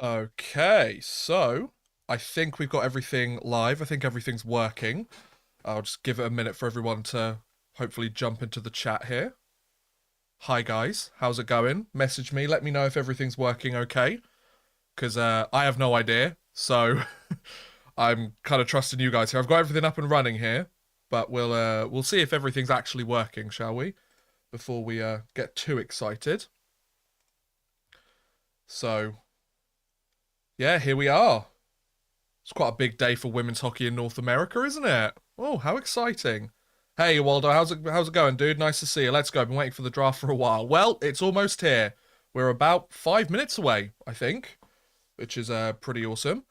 Okay, so I think we've got everything live. I think everything's working. I'll just give it a minute for everyone to hopefully jump into the chat here. Hi guys, how's it going? Message me, let me know if everything's working okay, because I have no idea. So I'm kind of trusting you guys here. I've got everything up and running here, but we'll see if everything's actually working, shall we? Before we get too excited. So yeah, here we are. It's quite a big day for women's hockey in North America, isn't it? Oh, how exciting. Hey, Waldo, how's it going, dude? Nice to see you. Let's go. Been waiting for the draft for a while. Well, it's almost here. We're about 5 minutes away, I think, which is pretty awesome.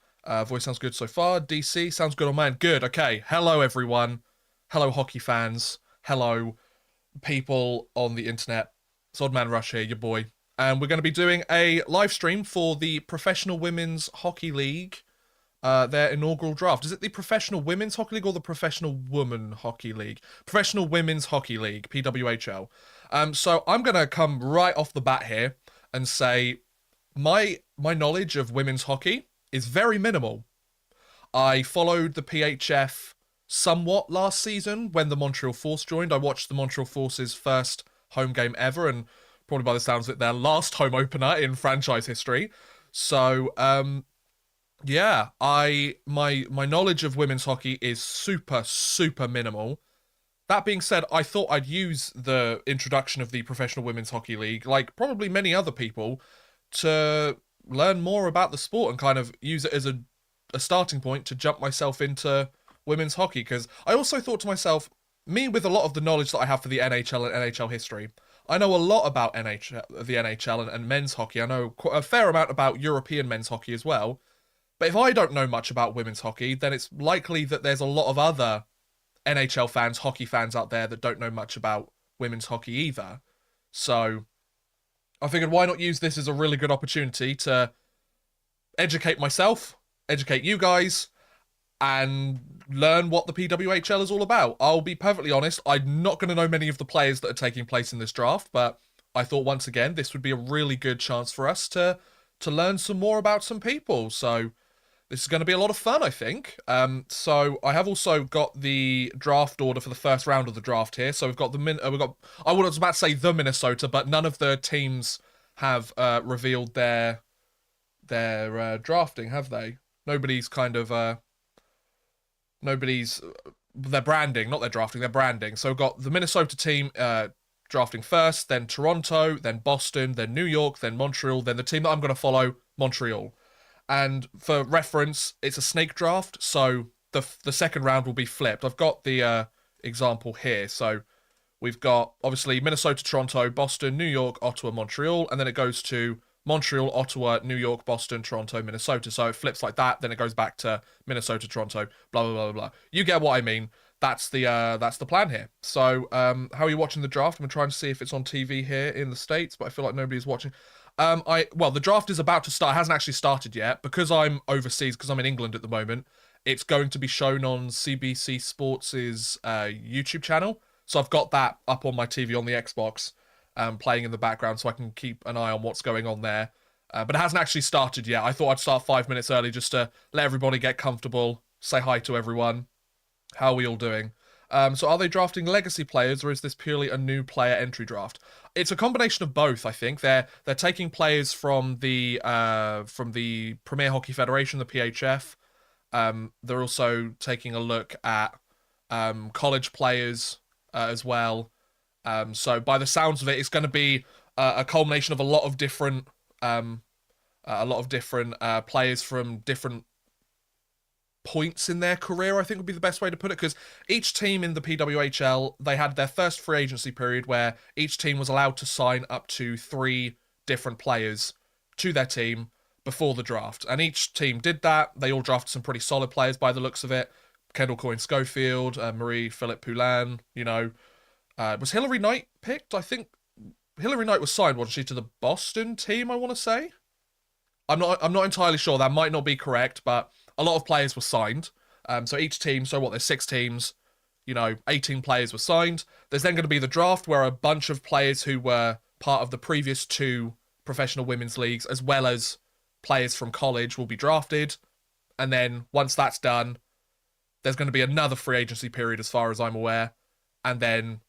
Voice sounds good so far. DC sounds good on mine. Good. Okay. Hello, everyone. Hello, hockey fans. Hello, people on the internet. It's Oddman Rush here, your boy. And we're going to be doing a live stream for the Professional Women's Hockey League, their inaugural draft. Is it the Professional Women's Hockey League or the Professional Women Hockey League? Professional Women's Hockey League, PWHL. So I'm going to come right off the bat here and say my knowledge of women's hockey is very minimal. I followed the PHF somewhat last season when the Montreal Force joined. I watched the Montreal Force's first home game ever, and probably by the sounds of it, their last home opener in franchise history. So, yeah, my knowledge of women's hockey is super minimal. That being said, I thought I'd use the introduction of the Professional Women's Hockey League, like probably many other people, to learn more about the sport and kind of use it as a starting point to jump myself into women's hockey. Because I also thought to myself, me with a lot of the knowledge that I have for the NHL and NHL history, I know a lot about the NHL and men's hockey. I know quite a fair amount about European men's hockey as well. But if I don't know much about women's hockey, then it's likely that there's a lot of other NHL fans, hockey fans out there that don't know much about women's hockey either. So I figured, why not use this as a really good opportunity to educate myself, educate you guys, and learn what the PWHL is all about. I'll be perfectly honest, I'm not going to know many of the players that are taking place in this draft, but I thought once again this would be a really good chance for us to learn some more about some people. So this is going to be a lot of fun, I think. So I have also got the draft order for the first round of the draft here. So we've got I was about to say the Minnesota, but none of the teams have revealed their drafting, have they? Nobody's kind of nobody's their branding, not their drafting, their branding. So we've got the Minnesota team drafting first, then Toronto, then Boston, then New York, then Montreal, then the team that I'm going to follow, Montreal. And for reference, it's a snake draft, so the second round will be flipped. I've got the example here. So we've got, obviously, Minnesota, Toronto, Boston, New York, Ottawa, Montreal, and then it goes to Montreal, Ottawa, New York, Boston, Toronto, Minnesota. So it flips like that, then it goes back to Minnesota, Toronto, blah, blah, blah, blah. You get what I mean. That's the plan here. So, how are you watching the draft? I'm trying to see if it's on TV here in the States, but I feel like nobody's watching. Well, the draft is about to start. It hasn't actually started yet because I'm overseas, because I'm in England at the moment. It's going to be shown on CBC Sports's YouTube channel. So I've got that up on my TV on the Xbox, playing in the background, so I can keep an eye on what's going on there. But it hasn't actually started yet. I thought I'd start 5 minutes early just to let everybody get comfortable, say hi to everyone. How are we all doing? So are they drafting legacy players, or is this purely a new player entry draft? It's a combination of both, I think. They're taking players from the Premier Hockey Federation, the PHF. They're also taking a look at college players as well. So by the sounds of it, it's going to be a culmination of a lot of different players from different points in their career, I think would be the best way to put it, because each team in the PWHL, they had their first free agency period where each team was allowed to sign up to 3 different players to their team before the draft, and each team did that. They all drafted some pretty solid players by the looks of it. Kendall Coyne Schofield, Marie-Philip Poulin, was Hillary Knight picked? I think Hillary Knight was signed, wasn't she, to the Boston team, I want to say? I'm not entirely sure. That might not be correct, but a lot of players were signed. So each team, there's 6 teams, 18 players were signed. There's then going to be the draft where a bunch of players who were part of the previous 2 professional women's leagues, as well as players from college will be drafted, and then once that's done, there's going to be another free agency period as far as I'm aware, and then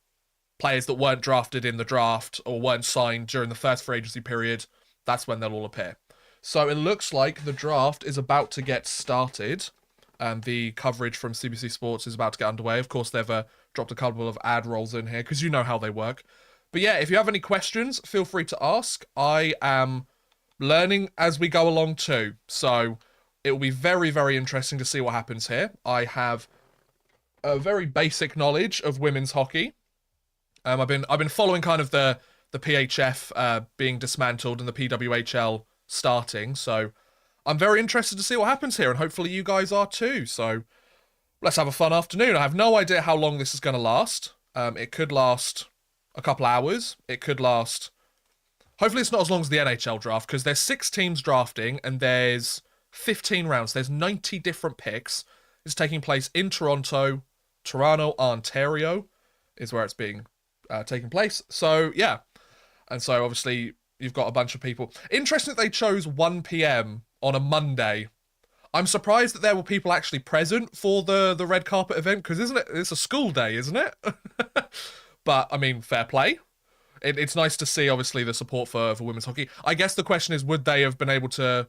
players that weren't drafted in the draft or weren't signed during the first free agency period, that's when they'll all appear. So it looks like the draft is about to get started. The coverage from CBC Sports is about to get underway. Of course, they've dropped a couple of ad rolls in here because you know how they work. But yeah, if you have any questions, feel free to ask. I am learning as we go along too. So it will be very, very interesting to see what happens here. I have a very basic knowledge of women's hockey. I've been following kind of the PHF being dismantled and the PWHL starting. So I'm very interested to see what happens here, and hopefully you guys are too. So let's have a fun afternoon. I have no idea how long this is going to last. It could last a couple hours. It could last... Hopefully it's not as long as the NHL draft, because there's 6 teams drafting, and there's 15 rounds. There's 90 different picks. It's taking place in Toronto. Toronto, Ontario is where it's being taking place. So, yeah. And so, obviously, you've got a bunch of people. Interesting that they chose 1 p.m. on a Monday. I'm surprised that there were people actually present for the red carpet event, because it's a school day, isn't it? But, I mean, fair play. It's nice to see, obviously, the support for women's hockey. I guess the question is, would they have been able to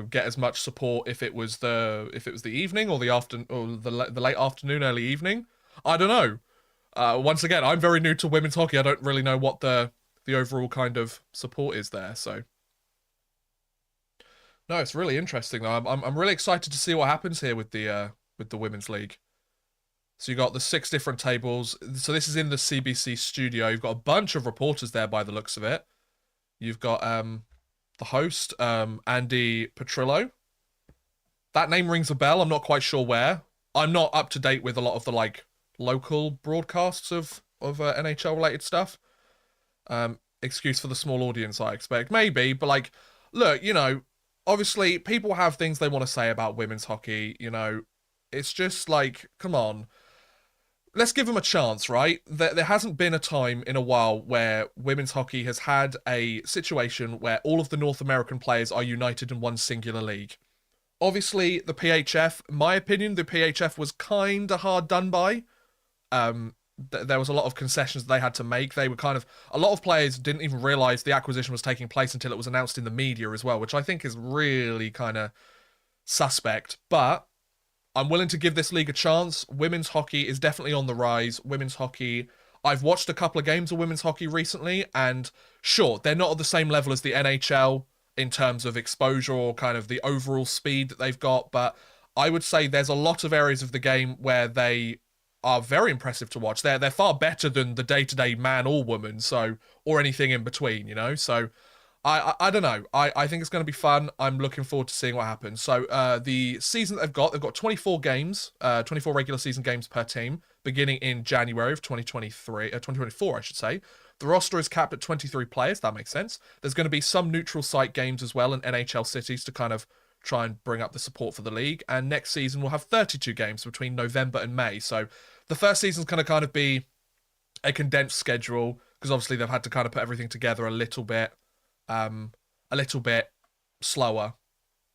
get as much support if it was the evening or the late afternoon, early evening? I don't know. Once again, I'm very new to women's hockey. I don't really know what the overall kind of support is there. So no, it's really interesting though. I'm really excited to see what happens here with the women's league. So you got the 6 different tables. So this is in the CBC studio. You've got a bunch of reporters there by the looks of it. You've got the host, Andy Petrillo. That name rings a bell. I'm not quite sure where. I'm not up to date with a lot of the local broadcasts of NHL related stuff. Excuse for the small audience, I expect. Maybe, but look, obviously people have things they want to say about women's hockey. It's just come on. Let's give them a chance, right? There hasn't been a time in a while where women's hockey has had a situation where all of the North American players are united in one singular league. Obviously, the PHF, in my opinion, the PHF was kind of hard done by. There was a lot of concessions they had to make. They were a lot of players didn't even realize the acquisition was taking place until it was announced in the media as well, which I think is really kind of suspect. But I'm willing to give this league a chance. Women's hockey is definitely on the rise. Women's hockey, I've watched a couple of games of women's hockey recently, and sure, they're not at the same level as the NHL in terms of exposure or kind of the overall speed that they've got, but I would say there's a lot of areas of the game where they are very impressive to watch. They're far better than the day-to-day man or woman, or anything in between, So I don't know. I think it's going to be fun. I'm looking forward to seeing what happens. So the season they've got 24 games, 24 regular season games per team, beginning in January of 2024, I should say. The roster is capped at 23 players. That makes sense. There's going to be some neutral site games as well in NHL cities to kind of try and bring up the support for the league. And next season we'll have 32 games between November and May. So the first season's going to kind of be a condensed schedule because obviously they've had to kind of put everything together a little bit slower,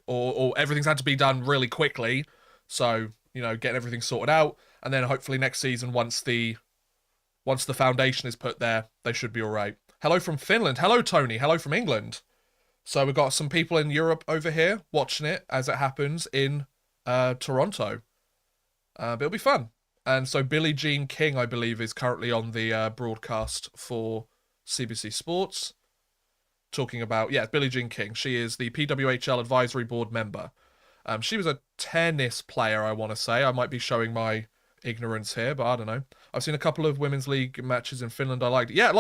or everything's had to be done really quickly. So getting everything sorted out, and then hopefully next season, once the foundation is put there, they should be all right. Hello from Finland. Hello Tony. Hello from England. So we've got some people in Europe over here watching it as it happens in Toronto. But it'll be fun. And so Billie Jean King, I believe, is currently on the broadcast for CBC Sports. Talking about, Billie Jean King. She is the PWHL Advisory Board member. She was a tennis player, I want to say. I might be showing my ignorance here, but I don't know. I've seen a couple of women's league matches in Finland. I liked it. Yeah,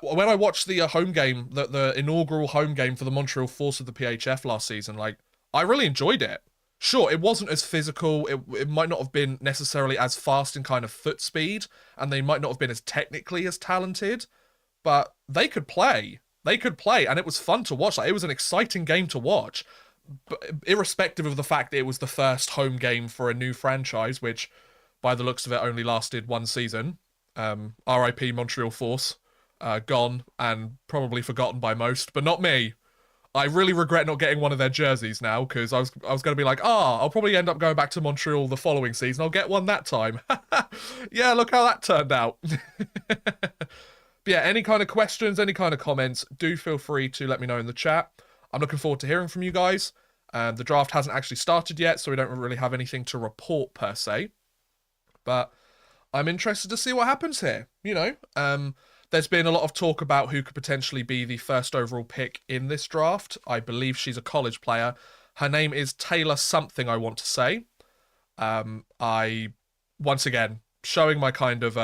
when I watched the home game, the inaugural home game for the Montreal Force of the PHF last season, I really enjoyed it. Sure, it wasn't as physical. It might not have been necessarily as fast in kind of foot speed, and they might not have been as technically as talented, but they could play. They could play, and it was fun to watch. It was an exciting game to watch, but irrespective of the fact that it was the first home game for a new franchise, which, by the looks of it, only lasted 1 season. RIP Montreal Force, gone and probably forgotten by most, but not me. I really regret not getting one of their jerseys now, because I was going to be like, I'll probably end up going back to Montreal the following season. I'll get one that time. Yeah, look how that turned out. But yeah, any kind of questions, any kind of comments, do feel free to let me know in the chat. I'm looking forward to hearing from you guys. The draft hasn't actually started yet, so we don't really have anything to report per se. But I'm interested to see what happens here. You know, there's been a lot of talk about who could potentially be the first overall pick in this draft. I believe she's a college player. Her name is Taylor something, I want to say. Once again, showing my kind of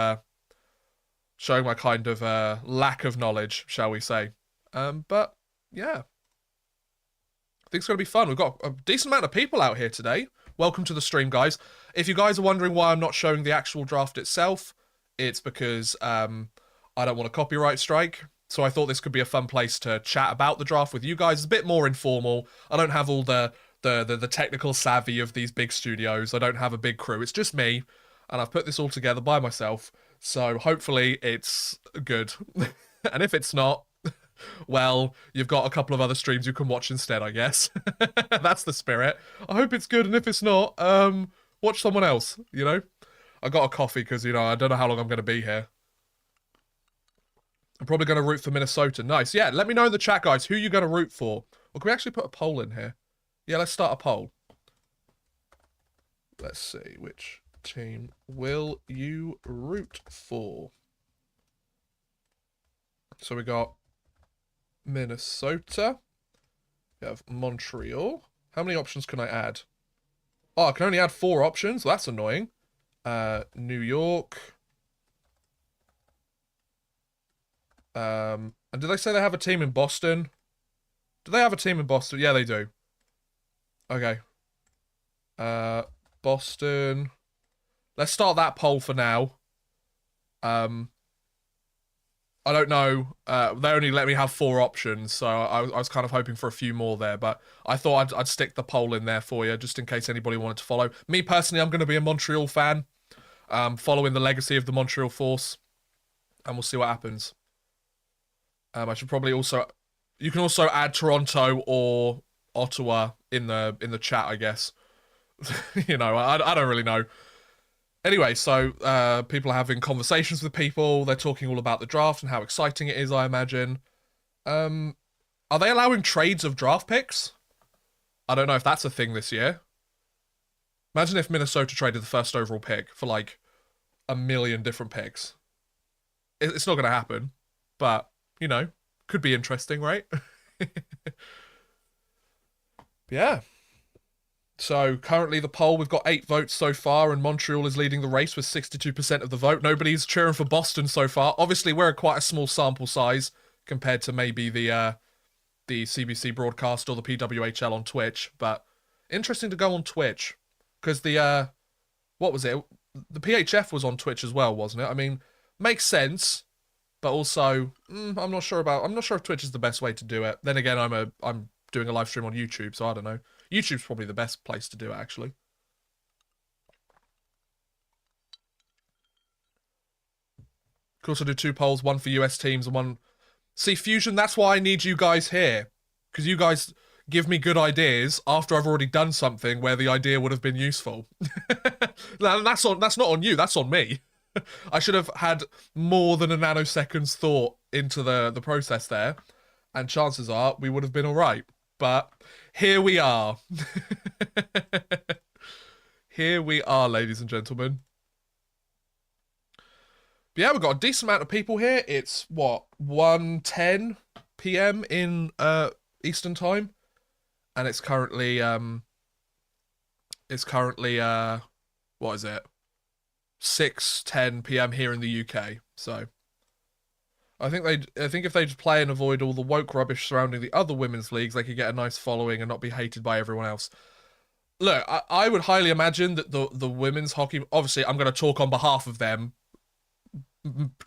lack of knowledge, shall we say. But yeah, I think it's going to be fun. We've got a decent amount of people out here today. Welcome to the stream, guys. If you guys are wondering why I'm not showing the actual draft itself, it's because I don't want a copyright strike. So I thought this could be a fun place to chat about the draft with you guys. It's a bit more informal. I don't have all the technical savvy of these big studios. I don't have a big crew. It's just me, and I've put this all together by myself. So hopefully it's good. And if it's not, well, you've got a couple of other streams you can watch instead, I guess. That's the spirit. I hope it's good, and if it's not, watch someone else, you know? I got a coffee because, you know, I don't know how long I'm going to be here. I'm probably going to root for Minnesota. Nice. Yeah, let me know in the chat, guys, who you're going to root for. Or can we actually put a poll in here? Yeah, let's start a poll. Let's see, which team will you root for? So we got Minnesota. We have Montreal. How many options can I add? Oh, I can only add 4 options. Well, that's annoying. New York. And did they say they have a team in Boston? Do they have a team in Boston? Yeah, they do. Okay. Boston. Let's start that poll for now. I don't know. They only let me have 4 options, so I was kind of hoping for a few more there, but I thought I'd stick the poll in there for you, just in case anybody wanted to follow. Me, personally, I'm going to be a Montreal fan, following the legacy of the Montreal Force, and we'll see what happens. I should probably also... You can also add Toronto or Ottawa in the chat, I guess. You know, I don't really know. Anyway, so people are having conversations with people. They're talking all about the draft and how exciting it is, I imagine. Are they allowing trades of draft picks? I don't know if that's a thing this year. Imagine if Minnesota traded the first overall pick for like 1 million different picks. It's not going to happen, but, you know, could be interesting, right? Yeah. So currently the poll, we've got 8 votes so far, and Montreal is leading the race with 62% of the vote. Nobody's cheering for Boston so far. Obviously, we're quite a small sample size compared to maybe the CBC broadcast or the PWHL on Twitch, but interesting to go on Twitch because the what was it? The PHF was on Twitch as well, wasn't it? I mean, makes sense, but also I'm not sure if Twitch is the best way to do it. Then again, I'm doing a live stream on YouTube, so I don't know. YouTube's probably the best place to do it, actually. Could also do 2 polls, one for US teams and one... See, Fusion, that's why I need you guys here. Because you guys give me good ideas after I've already done something where the idea would have been useful. That's not on you, that's on me. I should have had more than a nanosecond's thought into the process there. And chances are we would have been alright. But here we are. Here we are, ladies and gentlemen. But yeah, we've got a decent amount of people here. It's, what, 1:10 p.m. in Eastern Time? And it's currently, what is it? 6:10 p.m. here in the UK, so... I think if they just play and avoid all the woke rubbish surrounding the other women's leagues, they could get a nice following and not be hated by everyone else. Look, I would highly imagine that the women's hockey... Obviously, I'm going to talk on behalf of them,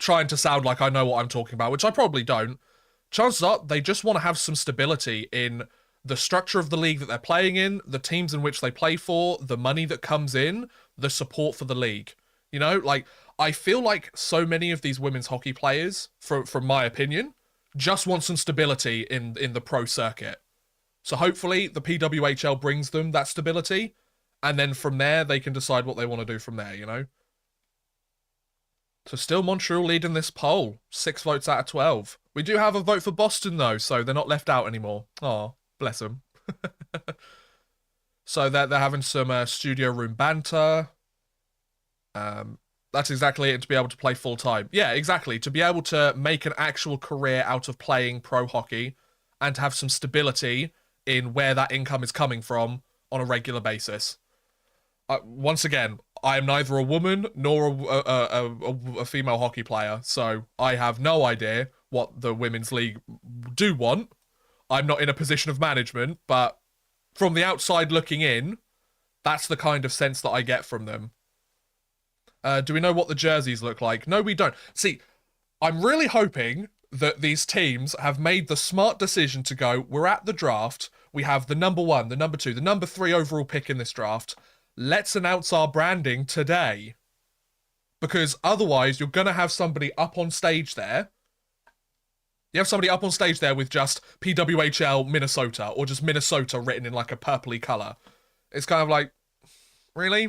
trying to sound like I know what I'm talking about, which I probably don't. Chances are they just want to have some stability in the structure of the league that they're playing in, the teams in which they play for, the money that comes in, the support for the league. You know, like... I feel like so many of these women's hockey players, from my opinion, just want some stability in the pro circuit. So hopefully the PWHL brings them that stability, and then from there they can decide what they want to do from there, you know? So still Montreal leading this poll, 6 votes out of 12. We do have a vote for Boston though, so they're not left out anymore. Oh, bless them. So they're having some studio room banter. That's exactly it, to be able to play full time. Yeah, exactly. To be able to make an actual career out of playing pro hockey and to have some stability in where that income is coming from on a regular basis. Once again, I am neither a woman nor a female hockey player, so I have no idea what the women's league do want. I'm not in a position of management, but from the outside looking in, that's the kind of sense that I get from them. Do we know what the jerseys look like? No, we don't. See, I'm really hoping that these teams have made the smart decision to go, we're at the draft, we have the number 1, the number 2, the number 3 overall pick in this draft. Let's announce our branding today. Because otherwise, you're going to have somebody up on stage there. You have somebody up on stage there with just PWHL Minnesota, or just Minnesota written in like a purpley colour. It's kind of like, really?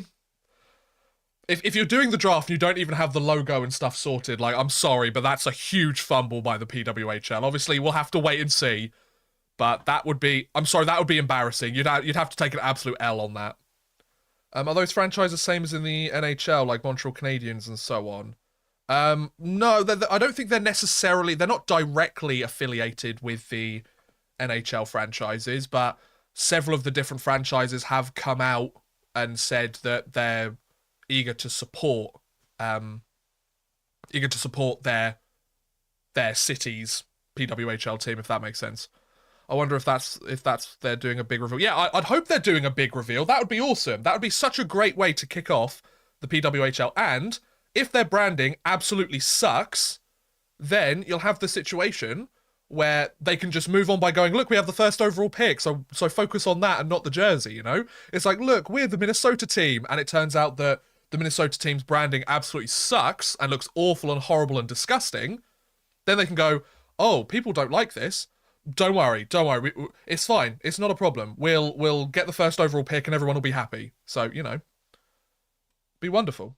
If you're doing the draft and you don't even have the logo and stuff sorted, like, I'm sorry, but that's a huge fumble by the PWHL. Obviously, we'll have to wait and see. But that would be, I'm sorry, that would be embarrassing. You'd have to take an absolute L on that. Are those franchises the same as in the NHL, like Montreal Canadiens and so on? No, I don't think they're not directly affiliated with the NHL franchises, but several of the different franchises have come out and said that they're eager to support their city's PWHL team, if that makes sense. I wonder if that's they're doing a big reveal. Yeah, I'd hope they're doing a big reveal. That would be awesome. That would be such a great way to kick off the PWHL. And if their branding absolutely sucks, then you'll have the situation where they can just move on by going, look, we have the first overall pick, so focus on that and not the jersey, you know? It's like, look, we're the Minnesota team, and it turns out that the Minnesota team's branding absolutely sucks and looks awful and horrible and disgusting. Then they can go, oh, people don't like this. Don't worry. It's fine. It's not a problem. We'll get the first overall pick and everyone will be happy. So, you know, be wonderful.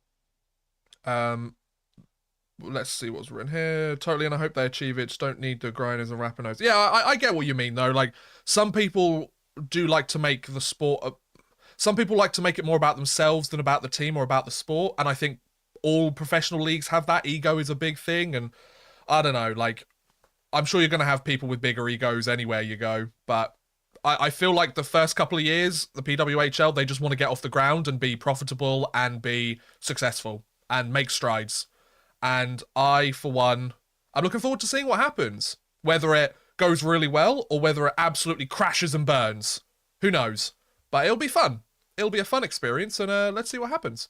Let's see what's written here. Totally, and I hope they achieve it. Just don't need the grinders and rapinoes. Yeah, I get what you mean, though. Like, some people do like to make the sport... some people like to make it more about themselves than about the team or about the sport, and I think all professional leagues have that. Ego is a big thing, and I don't know, like, I'm sure you're going to have people with bigger egos anywhere you go, but I feel like the first couple of years, the PWHL, they just want to get off the ground and be profitable and be successful and make strides. And I, for one, I'm looking forward to seeing what happens. Whether it goes really well or whether it absolutely crashes and burns. Who knows? But it'll be fun. It'll be a fun experience, and let's see what happens.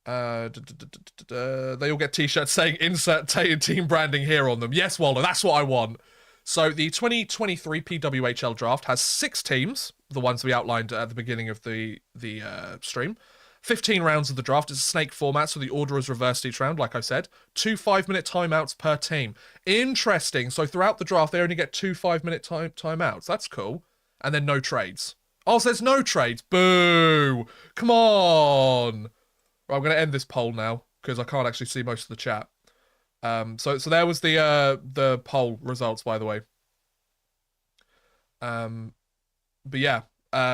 They all get t-shirts saying insert team branding here on them. Yes, Waldo, that's what I want. So the 2023 PWHL draft has 6 teams, the ones we outlined at the beginning of the stream. 15 rounds of the draft. It's a snake format, so the order is reversed each round, like I said. 2 5-minute timeouts per team. Interesting. So throughout the draft, they only get 2 5-minute timeouts. That's cool. And then no trades. Oh, so there's no trades. Boo! Come on! Right, I'm going to end this poll now, because I can't actually see most of the chat. So there was the poll results, by the way. But yeah,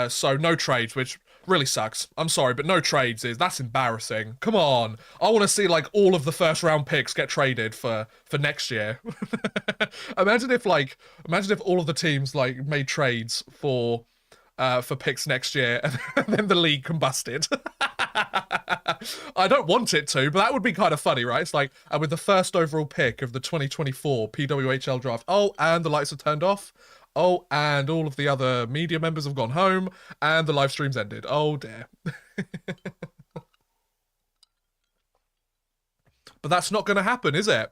so no trades, which really sucks. I'm sorry, but no trades that's embarrassing. Come on, I want to see like all of the first round picks get traded for next year. Imagine if all of the teams like made trades for picks next year, and then the league combusted. I don't want it to, but that would be kind of funny, right? It's like, with the first overall pick of the 2024 PWHL draft, oh, and the lights have turned off, oh, and all of the other media members have gone home, and the live stream's ended. Oh, dear. But that's not going to happen, is it?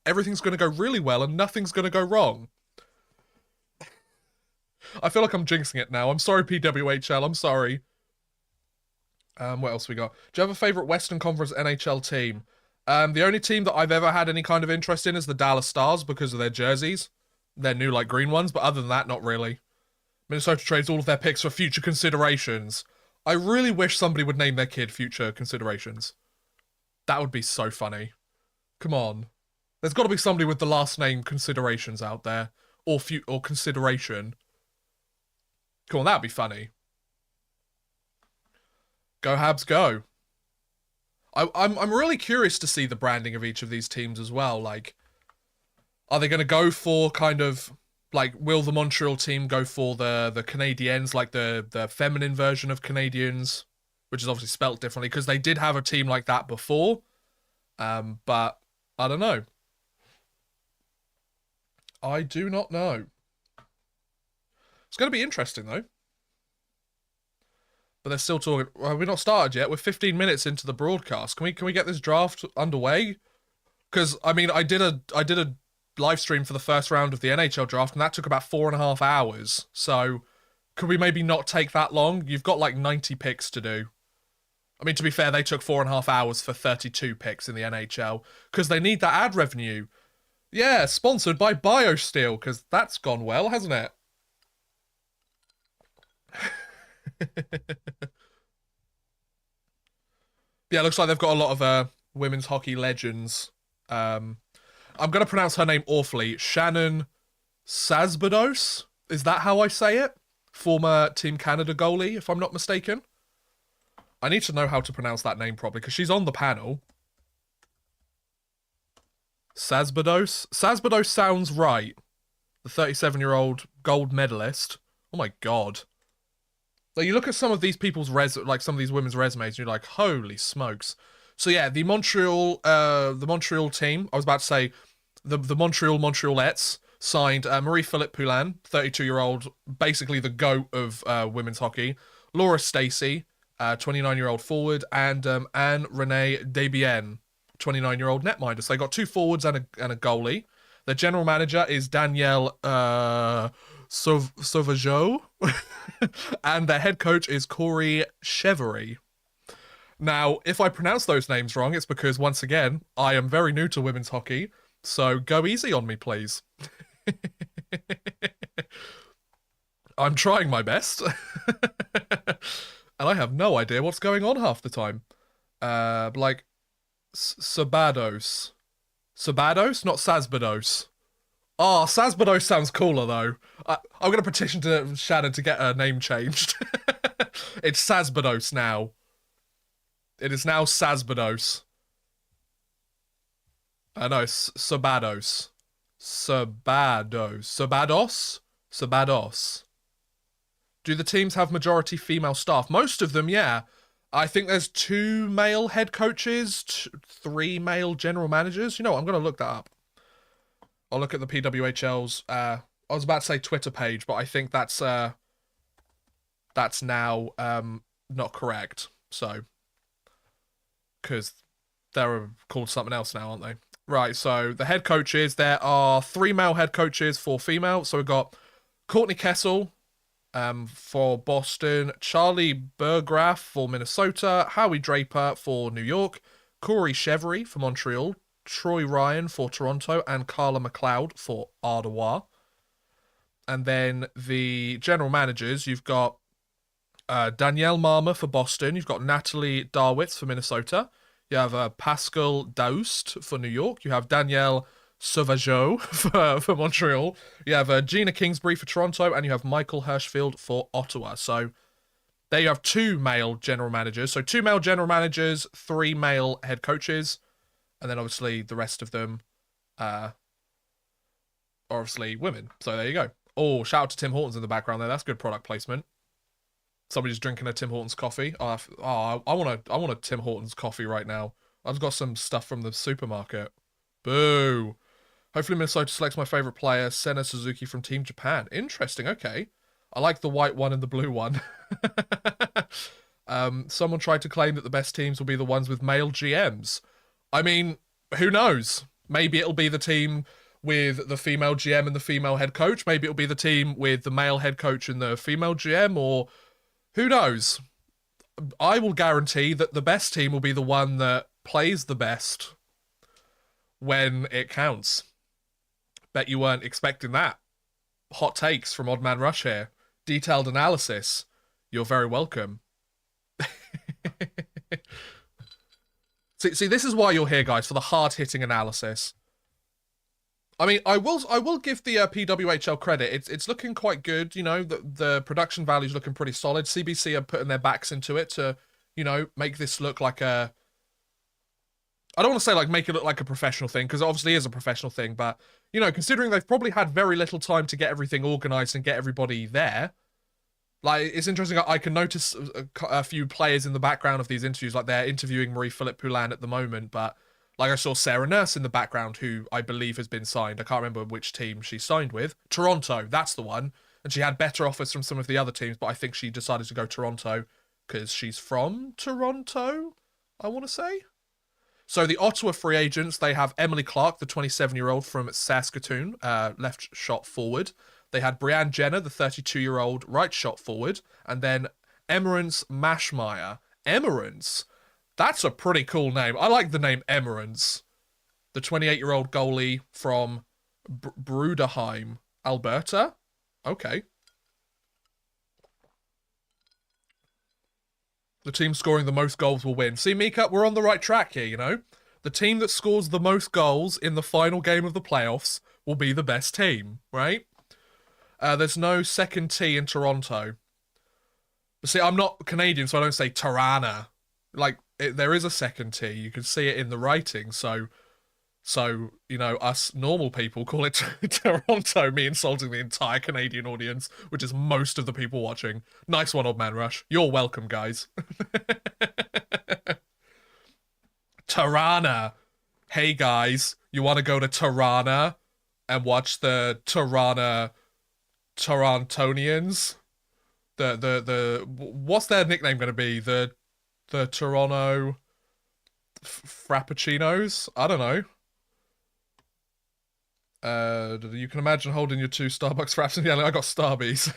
Everything's going to go really well, and nothing's going to go wrong. I feel like I'm jinxing it now. I'm sorry, PWHL. I'm sorry. What else we got? Do you have a favourite Western Conference NHL team? The only team that I've ever had any kind of interest in is the Dallas Stars because of their jerseys. They're new, like, green ones, but other than that, not really. Minnesota trades all of their picks for future considerations. I really wish somebody would name their kid Future Considerations. That would be so funny. Come on. There's got to be somebody with the last name Considerations out there. Or Consideration. Come on, that'd be funny. Go Habs, go. I'm really curious to see the branding of each of these teams as well. Like, are they going to go for kind of like, will the Montreal team go for the Canadiens, like the feminine version of Canadians, which is obviously spelt differently because they did have a team like that before. But I don't know. I do not know. It's going to be interesting though. But they're still talking. Well, we're not started yet. We're 15 minutes into the broadcast. Can we get this draft underway? Because I mean, I did a live stream for the first round of the NHL draft, and that took about 4.5 hours. So, could we maybe not take that long? You've got like 90 picks to do. I mean, to be fair, they took 4.5 hours for 32 picks in the NHL because they need that ad revenue. Yeah, sponsored by BioSteel because that's gone well, hasn't it? Yeah, it looks like they've got a lot of women's hockey legends. I'm going to pronounce her name awfully. Shannon Sazbados? Is that how I say it? Former Team Canada goalie, if I'm not mistaken. I need to know how to pronounce that name properly, because she's on the panel. Sazbados? Sazbados sounds right. The 37-year-old gold medalist. Oh my god. Like, you look at some of these people's some of these women's resumes, and you're like, holy smokes. So yeah, the Montreal team, I was about to say, the Montrealettes signed Marie-Philippe Poulin, 32-year-old, basically the GOAT of women's hockey, Laura Stacey, 29-year-old forward, and Anne-Renee Desbiens, 29-year-old netminder. So they got 2 forwards and a goalie. Their general manager is Danielle Sauvageau, and their head coach is Corey Chevery. Now, if I pronounce those names wrong, it's because, once again, I am very new to women's hockey, so go easy on me, please. I'm trying my best. And I have no idea what's going on half the time. Like, Sabados. Sabados? Not Sazbados. Oh, Sazbados sounds cooler, though. I'm going to petition to Shannon to get her name changed. It's Sazbados now. It is now Sazbados. No, Sabados. Sabados. Sabados? Sabados. Do the teams have majority female staff? Most of them, yeah. I think there's 2 male head coaches, 3 male general managers. You know what? I'm going to look that up. I'll look at the PWHL's, I was about to say Twitter page, but I think that's now not correct. So, because they're called something else now, aren't they? Right, so the head coaches, there are 3 male head coaches, 4 female. So we've got Courtney Kessel for Boston, Charlie Burgraff for Minnesota, Howie Draper for New York, Corey Chevery for Montreal, Troy Ryan for Toronto, and Carla McLeod for Ottawa. And then the general managers, you've got Danielle Marmer for Boston, you've got Natalie Darwitz for Minnesota, you have Pascal Daoust for New York, you have Danielle Sauvageau for Montreal, you have Gina Kingsbury for Toronto, and you have Michael Hirschfield for Ottawa. So there you have 2 male general managers. So 2 male general managers, 3 male head coaches, and then obviously the rest of them are obviously women. So there you go. Oh, shout out to Tim Hortons in the background there. That's good product placement. Somebody's drinking a Tim Hortons coffee. I want a Tim Hortons coffee right now. I've got some stuff from the supermarket. Boo. Hopefully Minnesota selects my favorite player, Senna Suzuki from Team Japan. Interesting, okay. I like the white one and the blue one. Someone tried to claim that the best teams will be the ones with male GMs. I mean, who knows? Maybe it'll be the team with the female GM and the female head coach. Maybe it'll be the team with the male head coach and the female GM, or who knows? I will guarantee that the best team will be the one that plays the best when it counts. Bet you weren't expecting that. Hot takes from Odd Man Rush here. Detailed analysis. You're very welcome. See, this is why you're here, guys, for the hard-hitting analysis. I mean, I will give the PWHL credit. It's looking quite good. You know, the production value's looking pretty solid. CBC are putting their backs into it to, you know, make this look like a. I don't want to say like make it look like a professional thing, because it obviously is a professional thing. But you know, considering they've probably had very little time to get everything organized and get everybody there. Like, it's interesting, I can notice a few players in the background of these interviews, like they're interviewing Marie-Philip Poulin at the moment, but like I saw Sarah Nurse in the background, who I believe has been signed. I can't remember which team she signed with. Toronto, that's the one. And she had better offers from some of the other teams, but I think she decided to go Toronto because she's from Toronto, I want to say. So the Ottawa free agents, they have Emily Clark, the 27-year-old from Saskatoon, left shot forward. They had Brianne Jenner, the 32-year-old right shot forward. And then Emerance Mashmeyer. Emerance? That's a pretty cool name. I like the name Emerance. The 28-year-old goalie from Bruderheim, Alberta? Okay. The team scoring the most goals will win. See, Mika, we're on the right track here, you know? The team that scores the most goals in the final game of the playoffs will be the best team, right? There's no second T in Toronto. But see, I'm not Canadian, so I don't say Tirana. Like, there is a second T. You can see it in the writing. So you know, us normal people call it Toronto, me insulting the entire Canadian audience, which is most of the people watching. Nice one, Old Man Rush. You're welcome, guys. Tirana. Hey, guys, you want to go to Tirana and watch the Torontonians? The what's their nickname going to be? The Toronto Frappuccinos? I don't know. You can imagine holding your two Starbucks fraps and yelling, I got Starbies.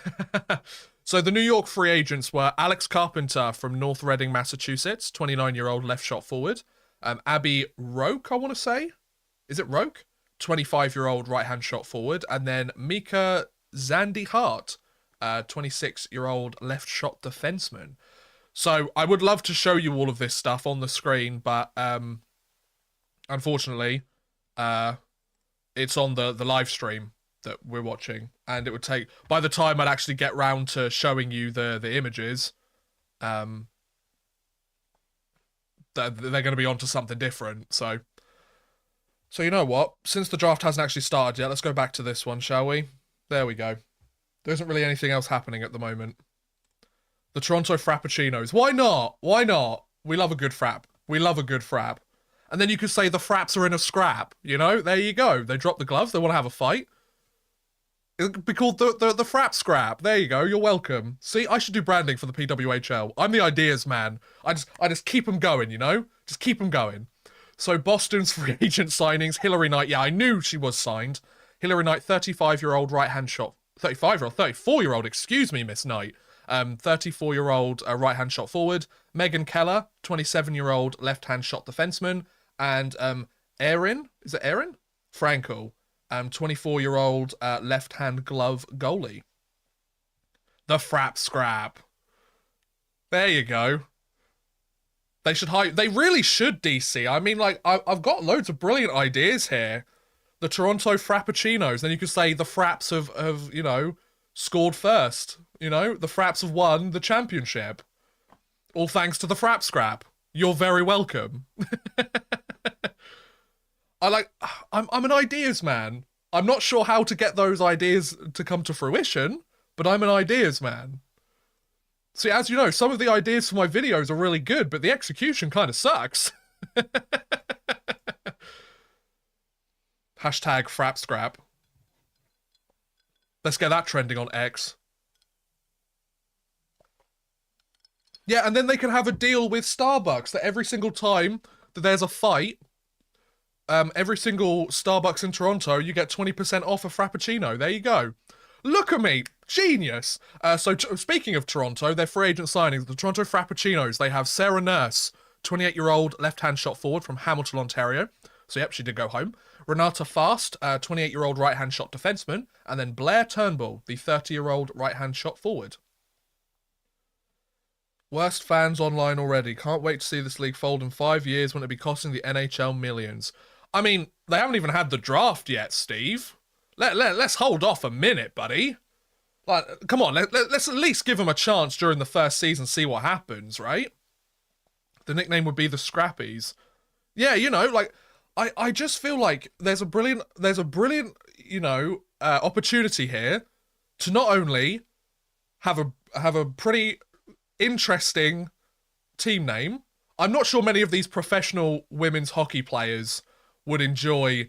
So the New York free agents were Alex Carpenter from North Reading, Massachusetts, 29-year-old left shot forward. Abby Roke, I want to say. Is it Roke? 25-year-old right-hand shot forward. And then Mika Zandy Hart, 26-year-old left shot defenseman. So I would love to show you all of this stuff on the screen, but unfortunately, it's on the live stream that we're watching, and it would take, by the time I'd actually get round to showing you the images, they're going to be onto something different. So you know what? Since the draft hasn't actually started yet, let's go back to this one, shall we? There we go. There isn't really anything else happening at the moment. The Toronto Frappuccinos. Why not? Why not? We love a good frap. We love a good frap. And then you could say the fraps are in a scrap. You know, there you go. They drop the gloves. They want to have a fight. It could be called the frap scrap. There you go. You're welcome. See, I should do branding for the PWHL. I'm the ideas man. I just keep them going, you know? Just keep them going. So Boston's free agent signings. Hillary Knight. Yeah, I knew she was signed. Hillary Knight, 35-year-old right-hand shot. 35-year-old, 34-year-old, excuse me, Miss Knight. 34-year-old right-hand shot forward. Megan Keller, 27-year-old left-hand shot defenseman. And Erin, is it Erin? Frankel, 24-year-old left-hand glove goalie. The frap scrap. There you go. They should hire. They really should, DC. I mean, like, I've got loads of brilliant ideas here. The Toronto Frappuccinos. Then you could say the Fraps have you know, scored first. You know, the Fraps have won the championship. All thanks to the frap scrap. You're very welcome. I'm an ideas man. I'm not sure how to get those ideas to come to fruition, but I'm an ideas man. See, as you know, some of the ideas for my videos are really good, but the execution kind of sucks. Hashtag frap scrap. Let's get that trending on X. Yeah, and then they can have a deal with Starbucks that every single time that there's a fight, every single Starbucks in Toronto, you get 20% off a Frappuccino. There you go. Look at me. Genius. Speaking of Toronto, their free agent signings, the Toronto Frappuccinos, they have Sarah Nurse, 28-year-old left-hand shot forward from Hamilton, Ontario. So yep, she did go home. Renata Fast, 28-year-old right-hand shot defenseman, and then Blair Turnbull, the 30-year-old right-hand shot forward. Worst fans online already. Can't wait to see this league fold in 5 years when it'll be costing the NHL millions. I mean, they haven't even had the draft yet, Steve. Let's hold off a minute, buddy. Like, come on, let's at least give them a chance during the first season, see what happens, right? The nickname would be the Scrappies. Yeah, you know, like, I just feel like there's a brilliant, opportunity here to not only have a pretty interesting team name. I'm not sure many of these professional women's hockey players would enjoy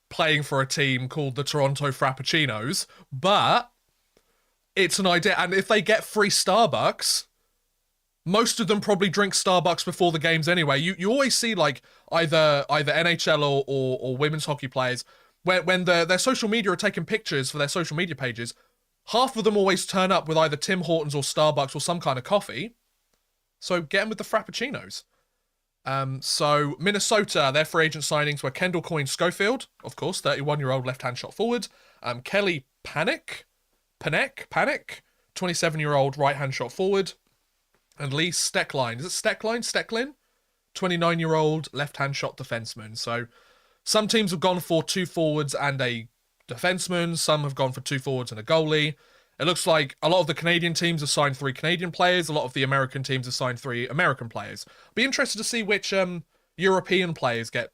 playing for a team called the Toronto Frappuccinos, but it's an idea. And if they get free Starbucks, most of them probably drink Starbucks before the games anyway. You always see like either NHL or women's hockey players when their social media are taking pictures for their social media pages. Half of them always turn up with either Tim Hortons or Starbucks or some kind of coffee. So get them with the Frappuccinos. So Minnesota, their free agent signings were Kendall Coyne-Schofield, of course, 31-year-old left-hand shot forward. Kelly Panik, 27-year-old right-hand shot forward. And Lee Steckline, is it Stecklin? 29-year-old left-hand shot defenseman. So some teams have gone for 2 forwards and a defenseman. Some have gone for 2 forwards and a goalie. It looks like a lot of the Canadian teams have signed 3 Canadian players. A lot of the American teams have signed 3 American players. Be interested to see which European players get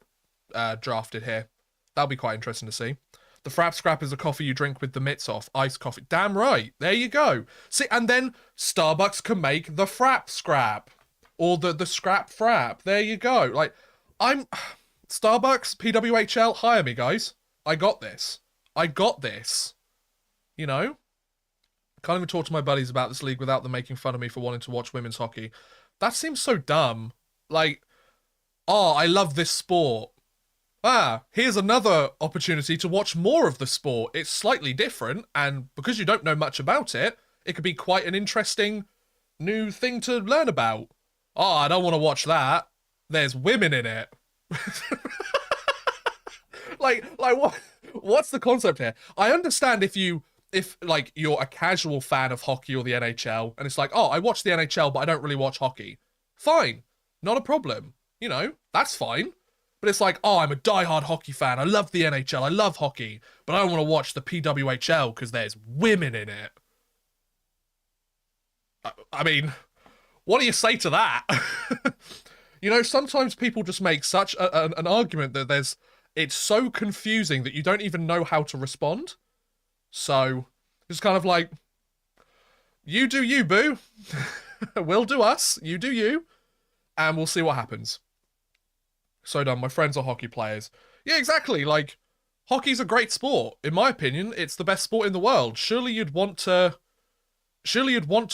drafted here. That'll be quite interesting to see. The Frap Scrap is a coffee you drink with the mitts off. Iced coffee. Damn right. There you go. See, and then Starbucks can make the Frap Scrap. Or the Scrap Frap. There you go. Like, Starbucks, PWHL, hire me, guys. I got this. You know? Can't even talk to my buddies about this league without them making fun of me for wanting to watch women's hockey. That seems so dumb. Like, oh, I love this sport. Here's another opportunity to watch more of the sport. It's slightly different, and because you don't know much about it, it could be quite an interesting new thing to learn about. Oh, I don't want to watch that. There's women in it. like what's the concept here? I understand if you're a casual fan of hockey or the NHL, and it's like, oh, I watch the NHL, but I don't really watch hockey. Fine. Not a problem. You know, that's fine. But it's like, oh, I'm a diehard hockey fan. I love the NHL. I love hockey. But I don't want to watch the PWHL because there's women in it. I mean, what do you say to that? You know, sometimes people just make such an argument that it's so confusing that you don't even know how to respond. So, it's kind of like, you do you, boo. We'll do us. You do you. And we'll see what happens. So dumb. My friends are hockey players. Yeah, exactly. Like, hockey's a great sport. In my opinion, it's the best sport in the world. Surely you'd want to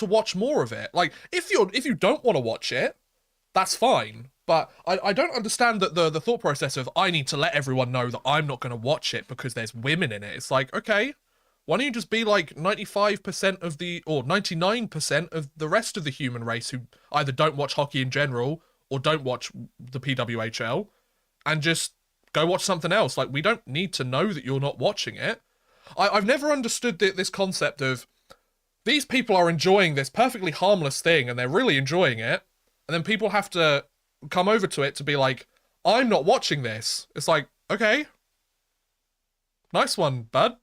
watch more of it. Like, if you don't want to watch it, that's fine. But I don't understand that the thought process of I need to let everyone know that I'm not going to watch it because there's women in it. It's like, okay, why don't you just be like 95% of or 99% of the rest of the human race who either don't watch hockey in general or don't watch the PWHL, and just go watch something else. Like, we don't need to know that you're not watching it. I've never understood this concept of these people are enjoying this perfectly harmless thing and they're really enjoying it, and then people have to come over to it to be like, I'm not watching this. It's like, okay, nice one, bud.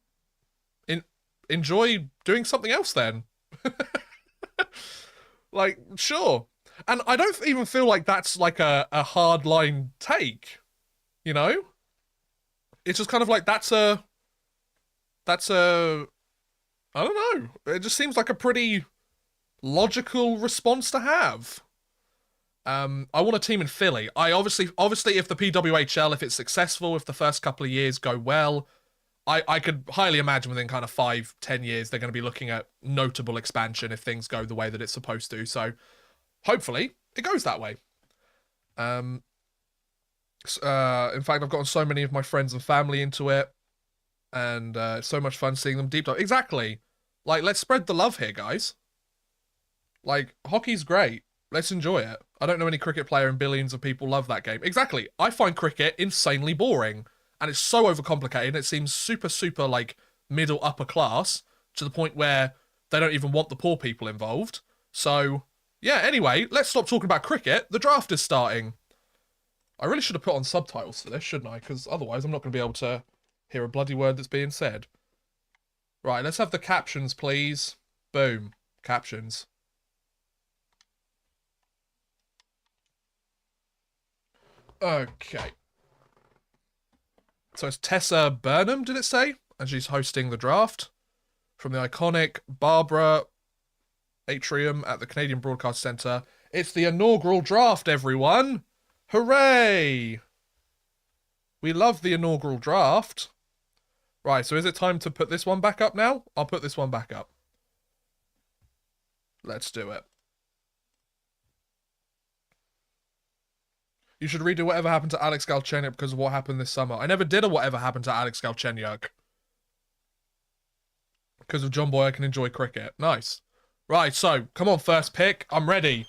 Enjoy doing something else then. Like, sure. And I don't even feel like that's like a hard line take, you know? It's just kind of like that's a I don't know. It just seems like a pretty logical response to have. I want a team in Philly. I obviously if the PWHL, if it's successful, if the first couple of years go well, I could highly imagine within kind of 5-10 years they're going to be looking at notable expansion if things go the way that it's supposed to. So hopefully it goes that way. In fact, I've gotten so many of my friends and family into it, and it's so much fun seeing them deep dive. Exactly. Like, let's spread the love here, guys. Like, hockey's great. Let's enjoy it. I don't know any cricket player and billions of people love that game. Exactly. I find cricket insanely boring. And it's so overcomplicated. It seems super, super, like, middle upper class to the point where they don't even want the poor people involved. So, yeah, anyway, let's stop talking about cricket. The draft is starting. I really should have put on subtitles for this, shouldn't I? Because otherwise I'm not going to be able to hear a bloody word that's being said. Right, let's have the captions, please. Boom. Captions. Okay. So it's Tessa Burnham, did it say? And she's hosting the draft from the iconic Barbara Atrium at the Canadian Broadcast Centre. It's the inaugural draft, everyone! Hooray! We love the inaugural draft. Right, so is it time to put this one back up now? I'll put this one back up. Let's do it. You should redo Whatever Happened to Alex Galchenyuk because of what happened this summer. I never did a Whatever Happened to Alex Galchenyuk. Because of John Boy, I can enjoy cricket. Nice. Right, so, come on, first pick. I'm ready.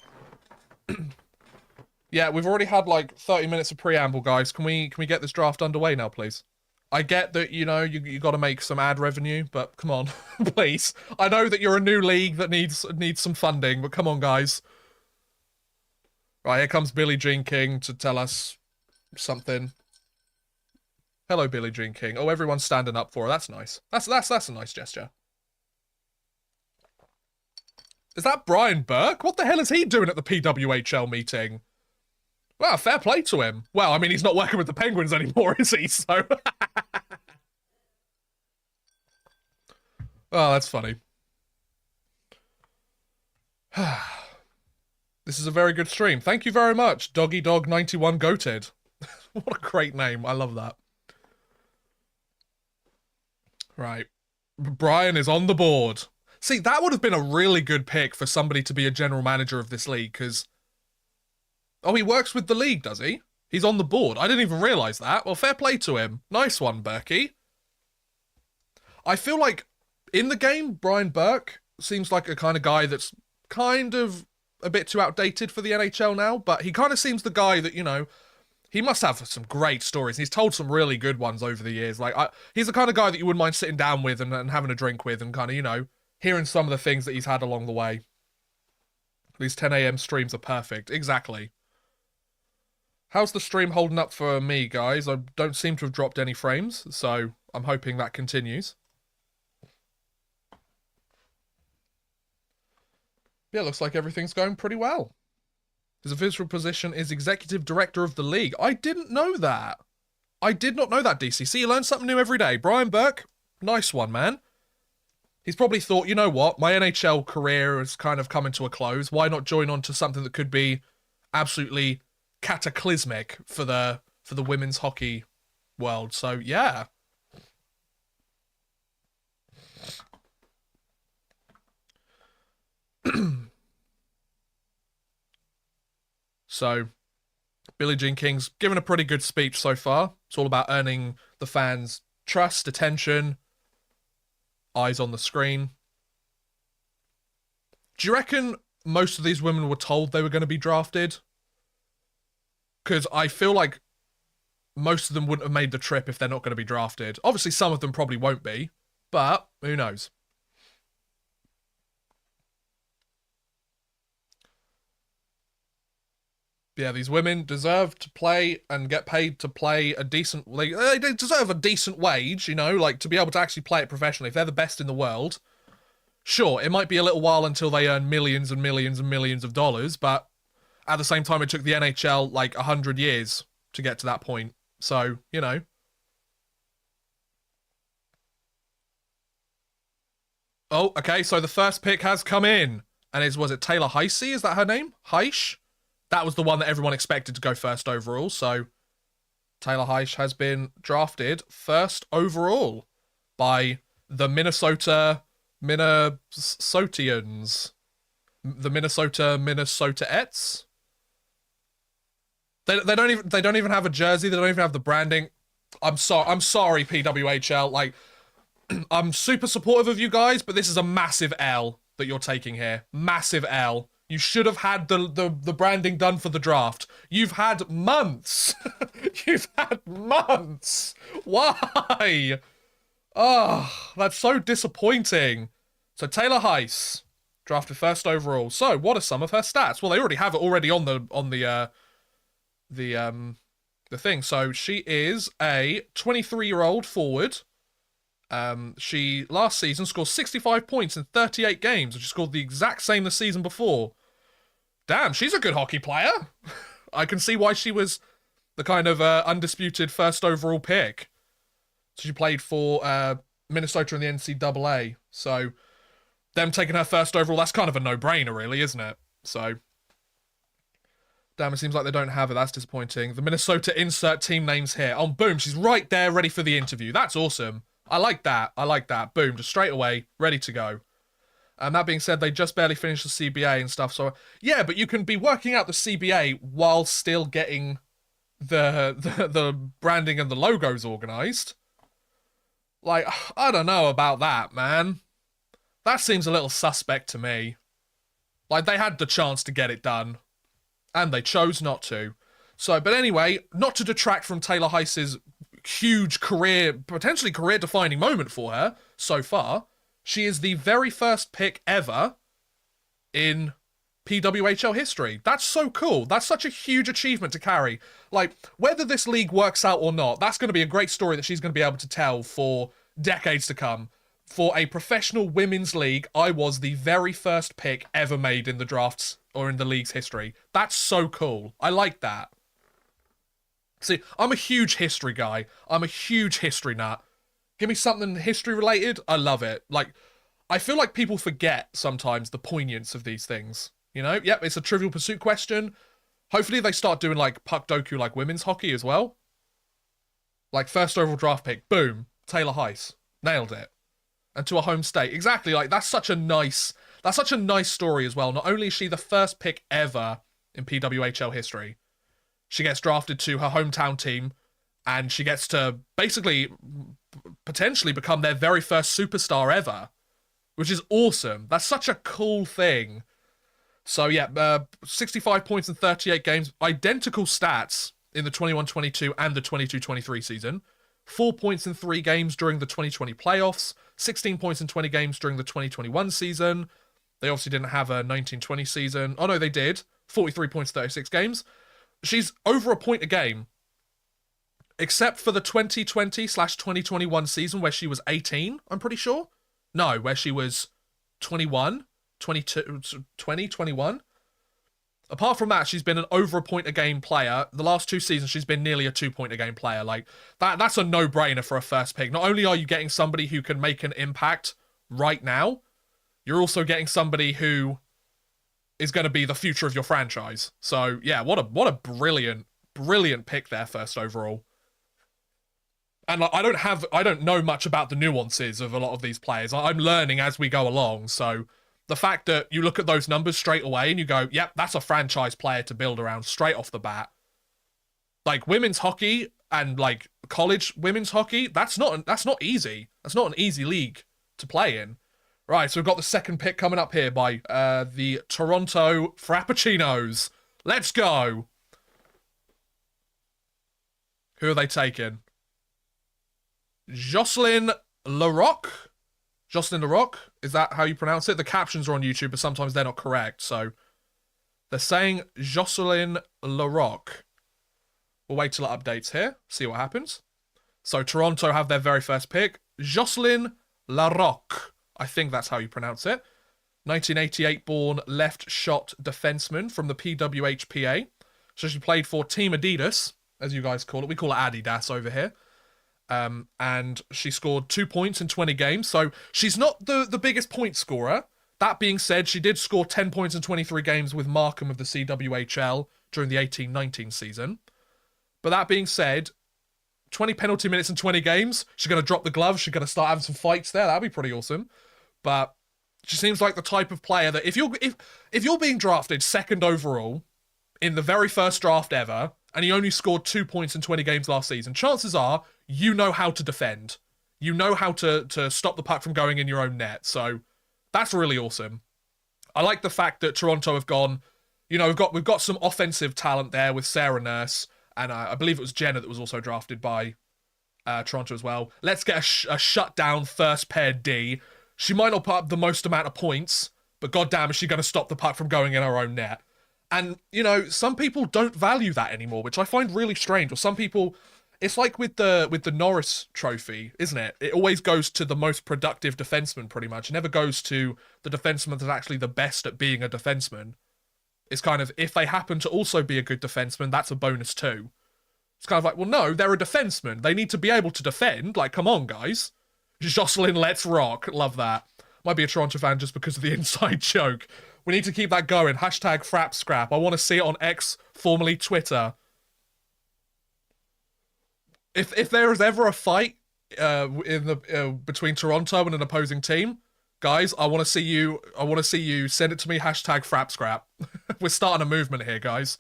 Yeah, we've already had like 30 minutes of preamble, guys. Can we get this draft underway now, please? I get that, you know, you got to make some ad revenue, but come on, please. I know that you're a new league that needs some funding, but come on, guys. Right, here comes Billie Jean King to tell us something. Hello, Billie Jean King. Oh, everyone's standing up for her. That's nice. That's a nice gesture. Is that Brian Burke? What the hell is he doing at the PWHL meeting? Well, fair play to him. Well, I mean, he's not working with the Penguins anymore, is he? So... Oh, that's funny. This is a very good stream. Thank you very much, Doggy Dog 91 Goated. What a great name. I love that. Right. Brian is on the board. See, that would have been a really good pick for somebody to be a general manager of this league, because... Oh, he works with the league, does he? He's on the board. I didn't even realise that. Well, fair play to him. Nice one, Berkey. I feel like, in the game, Brian Burke seems like a kind of guy that's kind of a bit too outdated for the NHL now, but he kind of seems the guy that, you know, he must have some great stories. He's told some really good ones over the years. Like, he's the kind of guy that you wouldn't mind sitting down with and having a drink with and kind of, you know, hearing some of the things that he's had along the way. These 10 a.m. streams are perfect. Exactly. How's the stream holding up for me, guys? I don't seem to have dropped any frames, so I'm hoping that continues. Yeah, looks like everything's going pretty well. His official position is executive director of the league. I didn't know that. I did not know that, DCC. You learn something new every day. Brian Burke, nice one, man. He's probably thought, you know what, my NHL career is kind of coming to a close. Why not join on to something that could be absolutely cataclysmic for the women's hockey world? So, yeah. So, Billie Jean King's given a pretty good speech so far. It's all about earning the fans' trust, attention, eyes on the screen. Do you reckon most of these women were told they were going to be drafted? Because I feel like most of them wouldn't have made the trip if they're not going to be drafted. Obviously, some of them probably won't be, but who knows? Yeah, these women deserve to play and get paid to play a decent... They deserve a decent wage, you know, like to be able to actually play it professionally. If they're the best in the world, sure, it might be a little while until they earn millions and millions and millions of dollars, but at the same time, it took the NHL like 100 years to get to that point. So, you know. Oh, okay, so the first pick has come in. And was it Taylor Heisey? Is that her name? Heish? That was the one that everyone expected to go first overall, so Taylor Heish has been drafted first overall by the Minnesotians. The Minnesotaettes. They don't even have a jersey, they don't even have the branding. I'm sorry, PWHL. Like, I'm super supportive of you guys, but this is a massive L that you're taking here. Massive L. You should have had the branding done for the draft. You've had months. You've had months. Why? Oh, that's so disappointing. So Taylor Heiss, drafted first overall. So what are some of her stats? Well, they already have it on the thing. So she is a 23-year-old forward. She last season scored 65 points in 38 games, and she scored the exact same the season before. Damn, she's a good hockey player. I can see why she was the kind of undisputed first overall pick. So she played for Minnesota in the NCAA. So them taking her first overall, that's kind of a no-brainer, really, isn't it? So, damn, it seems like they don't have it. That's disappointing. The Minnesota insert team names here. Oh, boom, she's right there, ready for the interview. That's awesome. I like that. I like that. Boom, just straight away, ready to go. And that being said, they just barely finished the CBA and stuff. So, yeah, but you can be working out the CBA while still getting the branding and the logos organized. Like, I don't know about that, man. That seems a little suspect to me. Like, they had the chance to get it done, and they chose not to. So, but anyway, not to detract from Taylor Heiss's huge career, potentially career-defining moment for her so far, she is the very first pick ever in PWHL history. That's so cool. That's such a huge achievement to carry. Like, whether this league works out or not, that's going to be a great story that she's going to be able to tell for decades to come. For a professional women's league, I was the very first pick ever made in the drafts or in the league's history. That's so cool. I like that. See, I'm a huge history guy. I'm a huge history nut. Give me something history related, I love it. Like, I feel like people forget sometimes the poignance of these things. You know? Yep, it's a Trivial Pursuit question. Hopefully they start doing, like, Puck Doku like women's hockey as well. Like, first overall draft pick, boom, Taylor Heiss. Nailed it. And to a home state. Exactly, like, that's such a nice story as well. Not only is she the first pick ever in PWHL history, she gets drafted to her hometown team, and she gets to basically potentially become their very first superstar ever, which is awesome. That's such a cool thing. So yeah, 65 points in 38 games, identical stats in the 21-22 and the 22-23 season. 4 points in 3 games during the 2020 playoffs, 16 points in 20 games during the 2021 season. They obviously didn't have a 19-20 season. Oh no, they did. 43 points, 36 games. She's over a point a game. Except for the 2020/2021 season where she was 18, I'm pretty sure. No, where she was 21, 22, 20, 21. Apart from that, she's been an over a point a game player. The last 2 seasons, she's been nearly a 2 point a game player. Like, that's a no-brainer for a first pick. Not only are you getting somebody who can make an impact right now, you're also getting somebody who is going to be the future of your franchise. So, yeah, what a brilliant pick there, first overall. And I don't know much about the nuances of a lot of these players. I'm learning as we go along. So the fact that you look at those numbers straight away and you go, yep, that's a franchise player to build around straight off the bat. Like, women's hockey and like college women's hockey, that's not easy. That's not an easy league to play in. Right, so we've got the second pick coming up here by the Toronto Frappuccinos. Let's go. Who are they taking? Jocelyn Larocque? Jocelyn Larocque? Is that how you pronounce it? The captions are on YouTube, but sometimes they're not correct. So they're saying Jocelyn Larocque. We'll wait till it updates here. See what happens. So Toronto have their very first pick. Jocelyn Larocque. I think that's how you pronounce it. 1988 born left shot defenseman from the PWHPA. So she played for Team Adidas, as you guys call it. We call it Adidas over here. And she scored 2 points in 20 games. So she's not the biggest point scorer. That being said, she did score 10 points in 23 games with Markham of the CWHL during the 18-19 season. But that being said, 20 penalty minutes in 20 games. She's going to drop the gloves. She's going to start having some fights there. That'd be pretty awesome. But she seems like the type of player that if you're being drafted second overall in the very first draft ever, and he only scored 2 points in 20 games last season, chances are you know how to defend. You know how to stop the puck from going in your own net. So that's really awesome. I like the fact that Toronto have gone, you know, we've got some offensive talent there with Sarah Nurse, and I believe it was Jenna that was also drafted by Toronto as well. Let's get a shutdown first pair D. She might not put up the most amount of points, but goddamn, is she going to stop the puck from going in her own net? And, you know, some people don't value that anymore, which I find really strange. Or some people, it's like with the Norris Trophy, isn't it? It always goes to the most productive defenseman, pretty much. It never goes to the defenseman that's actually the best at being a defenseman. It's kind of, if they happen to also be a good defenseman, that's a bonus too. It's kind of like, well, no, they're a defenseman. They need to be able to defend. Like, come on, guys. Jocelyn, let's rock. Love that. Might be a Toronto fan just because of the inside joke. We need to keep that going. Hashtag Frap Scrap. I want to see it on X, formerly Twitter. If there is ever a fight between Toronto and an opposing team, guys, I want to see you. I want to see you send it to me. Hashtag Frap Scrap. We're starting a movement here, guys.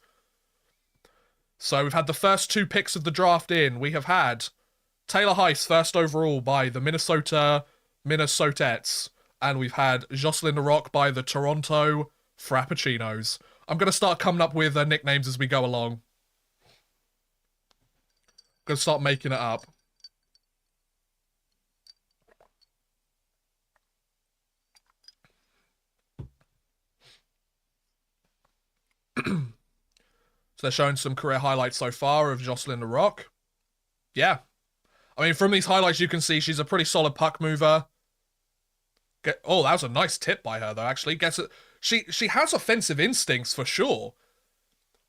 So we've had the first 2 picks of the draft in. We have had Taylor Heiss, first overall by the Minnesotettes. And we've had Jocelyn Larocque by the Toronto Frappuccinos. I'm going to start coming up with nicknames as we go along. I'm going to start making it up. So they're showing some career highlights so far of Jocelyn Larocque. Yeah. I mean, from these highlights, you can see she's a pretty solid puck mover. Oh, that was a nice tip by her, though, actually. She has offensive instincts, for sure.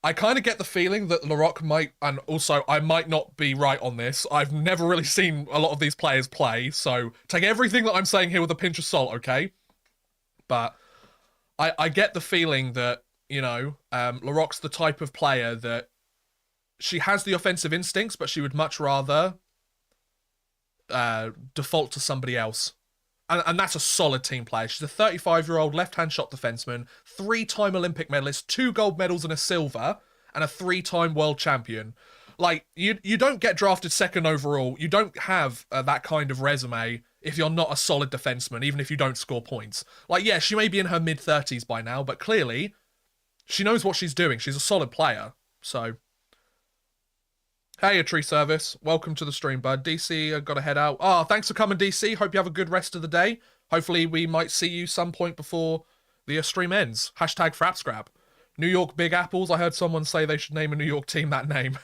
I kind of get the feeling that Larocque might, and also, I might not be right on this. I've never really seen a lot of these players play, so take everything that I'm saying here with a pinch of salt, okay? But I get the feeling that, you know, Larocque's the type of player that she has the offensive instincts, but she would much rather default to somebody else. And that's a solid team player. She's a 35-year-old left-hand shot defenseman, 3-time Olympic medalist, 2 gold medals and a silver, and a 3-time world champion. Like, you don't get drafted second overall. You don't have that kind of resume if you're not a solid defenseman, even if you don't score points. Like, yeah, she may be in her mid-30s by now, but clearly, she knows what she's doing. She's a solid player. So, hey, a tree service. Welcome to the stream, bud. DC, I've got to head out. Oh, thanks for coming, DC. Hope you have a good rest of the day. Hopefully, we might see you some point before the stream ends. Hashtag Frap Scrap. New York Big Apples. I heard someone say they should name a New York team that name.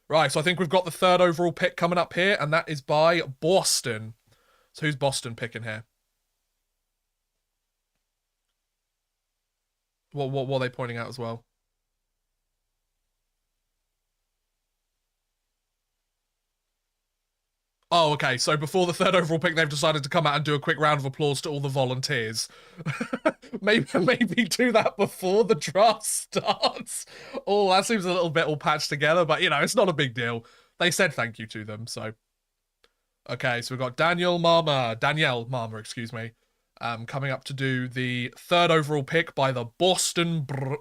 Right, so I think we've got the 3rd overall pick coming up here, and that is by Boston. So who's Boston picking here? What are they pointing out as well? Oh, okay. So before the 3rd overall pick, they've decided to come out and do a quick round of applause to all the volunteers. maybe do that before the draft starts. Oh, that seems a little bit all patched together, but you know, it's not a big deal. They said thank you to them, so. Okay, so we've got Danielle Marmer, excuse me, coming up to do the 3rd overall pick by the well,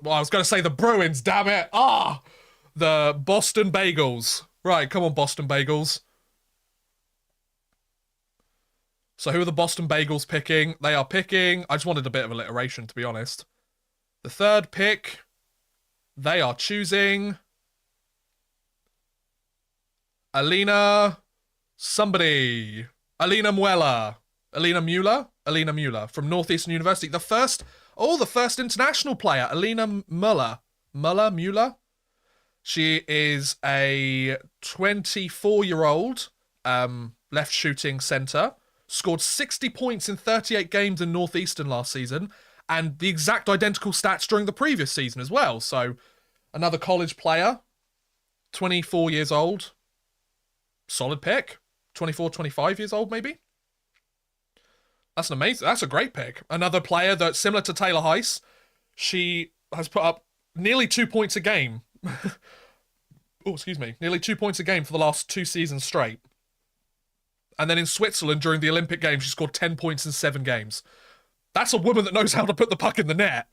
I was going to say the Bruins, damn it. The Boston Bagels. Right, come on, Boston Bagels. So who are the Boston Bagels picking? They are picking... I just wanted a bit of alliteration, to be honest. The 3rd pick, they are choosing... Alina... somebody. Alina Mueller. Alina Mueller from Northeastern University. The first international player, Alina Mueller. She is a 24-year-old left shooting center. Scored 60 points in 38 games in Northeastern last season, and the exact identical stats during the previous season as well. So, another college player, 24 years old. Solid pick. 24, 25 years old, maybe? That's a great pick. Another player that's similar to Taylor Heiss. She has put up nearly 2 points a game. Nearly 2 points a game for the last 2 seasons straight. And then in Switzerland, during the Olympic Games, she scored 10 points in 7 games. That's a woman that knows how to put the puck in the net.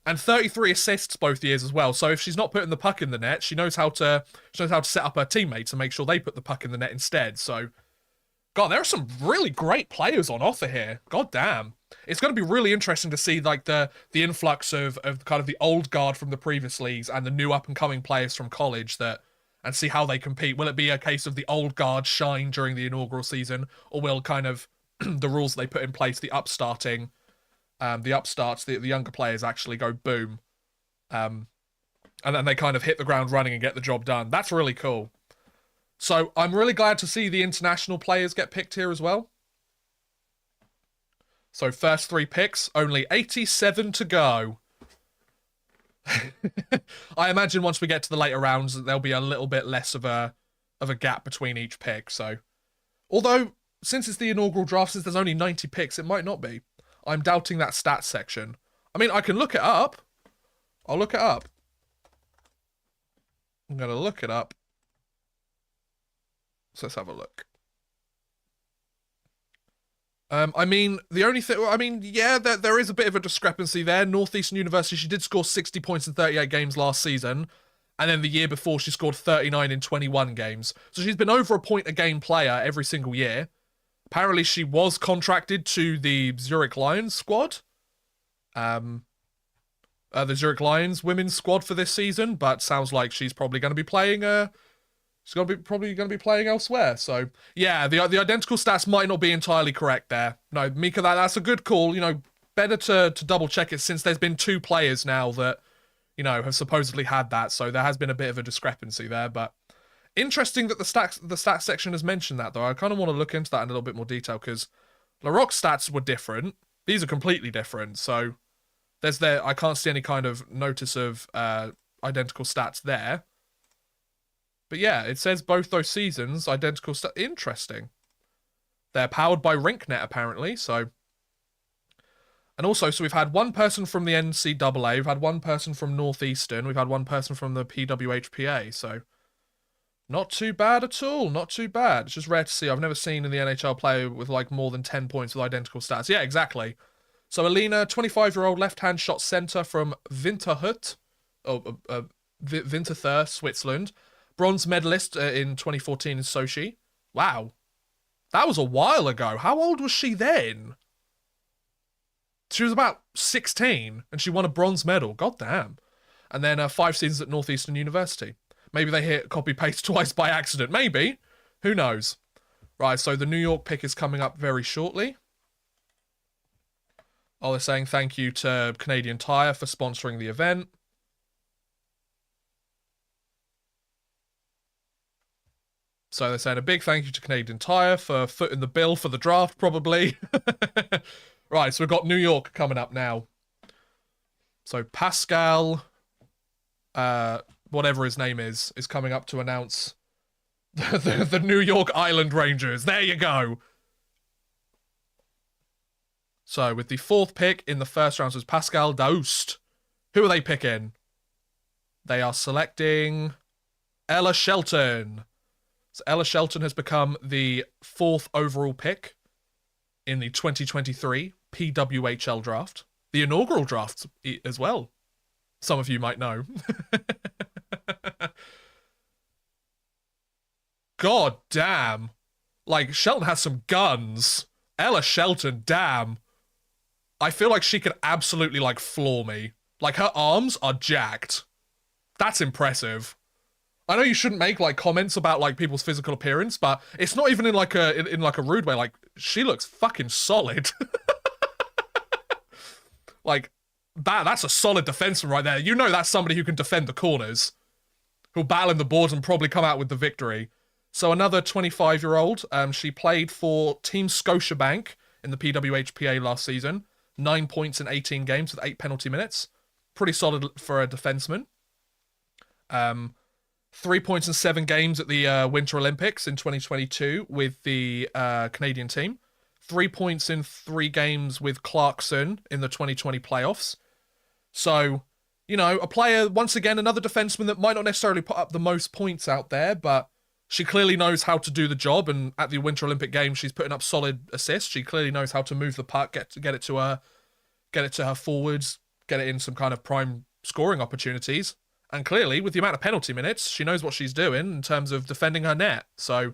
And 33 assists both years as well. So if she's not putting the puck in the net, she knows how to set up her teammates and make sure they put the puck in the net instead. So God, there are some really great players on offer here. God damn. It's going to be really interesting to see like the influx of kind of the old guard from the previous leagues and the new up and coming players from college that and see how they compete. Will it be a case of the old guard shine during the inaugural season, or will kind of the rules they put in place, the upstarts, the younger players actually go boom, and then they kind of hit the ground running and get the job done? That's really cool. So I'm really glad to see the international players get picked here as well. So first 3 picks, only 87 to go. I imagine once we get to the later rounds, there'll be a little bit less of a gap between each pick. So, although since it's the inaugural draft, since there's only 90 picks, it might not be. I'm doubting that stats section. I mean, I can look it up. I'll look it up. I'm gonna look it up. So let's have a look. I mean, the only thing, I mean, yeah, there is a bit of a discrepancy there. Northeastern University, she did score 60 points in 38 games last season. And then the year before, she scored 39 in 21 games. So she's been over a point a game player every single year. Apparently, she was contracted to the Zurich Lions squad. The Zurich Lions women's squad for this season. But sounds like she's probably going to be playing probably going to be playing elsewhere. So yeah, the identical stats might not be entirely correct there. No, Mika, that's a good call. You know, better to double check it since there's been 2 players now that, you know, have supposedly had that. So there has been a bit of a discrepancy there. But interesting that the stats section has mentioned that, though. I kind of want to look into that in a little bit more detail because LaRock's stats were different. These are completely different. So I can't see any kind of notice of identical stats there. But yeah, it says both those seasons, identical stats. Interesting. They're powered by RinkNet, apparently, so... And also, so we've had one person from the NCAA, we've had one person from Northeastern, we've had one person from the PWHPA, so... Not too bad at all, not too bad. It's just rare to see. I've never seen in the NHL player with, like, more than 10 points with identical stats. Yeah, exactly. So Alina, 25-year-old left-hand shot centre from Winterthur, Switzerland. Bronze medalist in 2014 in Sochi. Wow. That was a while ago. How old was she then? She was about 16, and she won a bronze medal. God damn. And then 5 seasons at Northeastern University. Maybe they hit copy-paste twice by accident. Maybe. Who knows? Right, so the New York pick is coming up very shortly. Oh, they're saying thank you to Canadian Tire for sponsoring the event. So they're saying a big thank you to Canadian Tire for footing the bill for the draft, probably. Right, so we've got New York coming up now. So Pascal, whatever his name is coming up to announce the New York Island Rangers. There you go. So with the 4th pick in the first round was Pascal Daoust. Who are they picking? They are selecting Ella Shelton. So Ella Shelton has become the 4th overall pick in the 2023 PWHL draft. The inaugural draft as well. Some of you might know. God damn. Like, Shelton has some guns. Ella Shelton, damn. I feel like she could absolutely, like, floor me. Like, her arms are jacked. That's impressive. I know you shouldn't make, like, comments about, like, people's physical appearance, but it's not even in, like, a rude way. Like, she looks fucking solid. Like, that's a solid defenseman right there. You know that's somebody who can defend the corners. Who'll battle in the boards and probably come out with the victory. So another 25-year-old. She played for Team Scotiabank in the PWHPA last season. 9 points in 18 games with 8 penalty minutes. Pretty solid for a defenseman. 3 points in 7 games at the Winter Olympics in 2022 with the Canadian team. 3 points in 3 games with Clarkson in the 2020 playoffs. So, you know, a player, once again, another defenseman that might not necessarily put up the most points out there, but she clearly knows how to do the job, and at the Winter Olympic Games, she's putting up solid assists. She clearly knows how to move the puck, get it to her forwards, get it in some kind of prime scoring opportunities. And clearly, with the amount of penalty minutes, she knows what she's doing in terms of defending her net. So,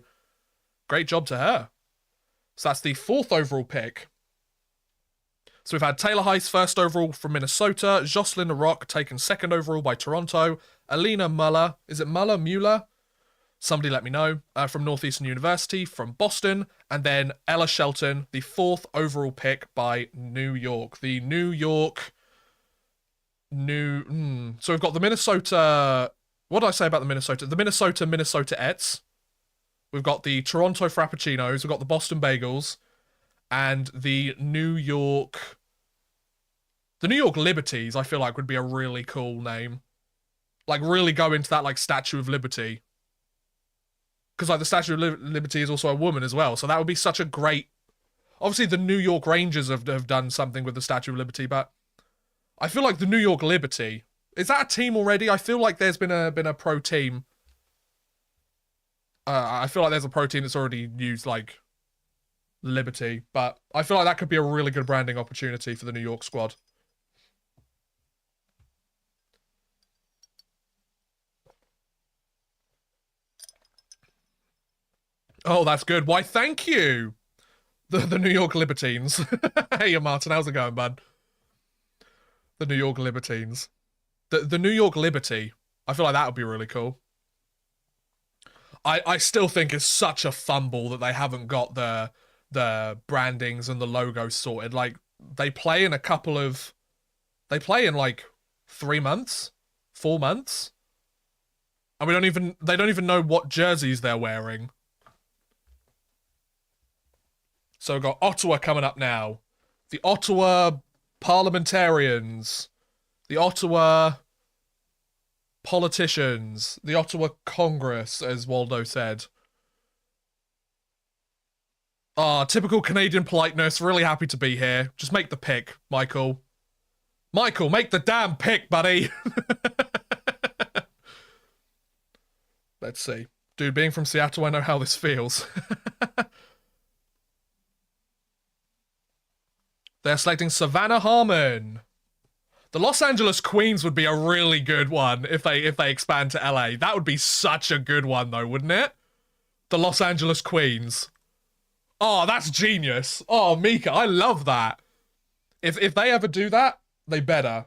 great job to her. So that's the 4th overall pick. So we've had Taylor Heiss, 1st overall from Minnesota. Jocelyn Rock, taken 2nd overall by Toronto. Alina Muller. Is it Muller? Mueller? Somebody let me know. From Northeastern University, from Boston. And then Ella Shelton, the 4th overall pick by New York. The New York... So we've got the Minnesota... What did I say about the Minnesota? The Minnesotaettes. We've got the Toronto Frappuccinos. We've got the Boston Bagels. And the New York... The New York Liberties, I feel like, would be a really cool name. Like, really go into that, like, Statue of Liberty. Because, like, the Statue of Liberty is also a woman as well. So that would be such a great... Obviously, the New York Rangers have done something with the Statue of Liberty, but I feel like the New York Liberty... Is that a team already? I feel like there's been a pro team. I feel like there's a pro team that's already used, like, Liberty. But I feel like that could be a really good branding opportunity for the New York squad. Oh, that's good. Why, thank you. The New York Libertines. Hey, Martin, how's it going, bud? The New York Libertines. The New York Liberty. I feel like that would be really cool. I still think it's such a fumble that they haven't got the brandings and the logos sorted. Like, they play in a couple of... They play in, like, 3 months? 4 months? And they don't even know what jerseys they're wearing. So we've got Ottawa coming up now. The Ottawa Parliamentarians. The Ottawa Politicians. The Ottawa Congress, as Waldo said. Ah, typical Canadian politeness. Really happy to be here. Just make the pick, Michael. Michael, make the damn pick, buddy. Let's see. Dude, being from Seattle, I know how this feels. They're selecting Savannah Harmon. The Los Angeles Queens would be a really good one if they expand to LA. That would be such a good one, though, wouldn't it? The Los Angeles Queens. Oh, that's genius. Oh, Mika, I love that. If they ever do that, they better.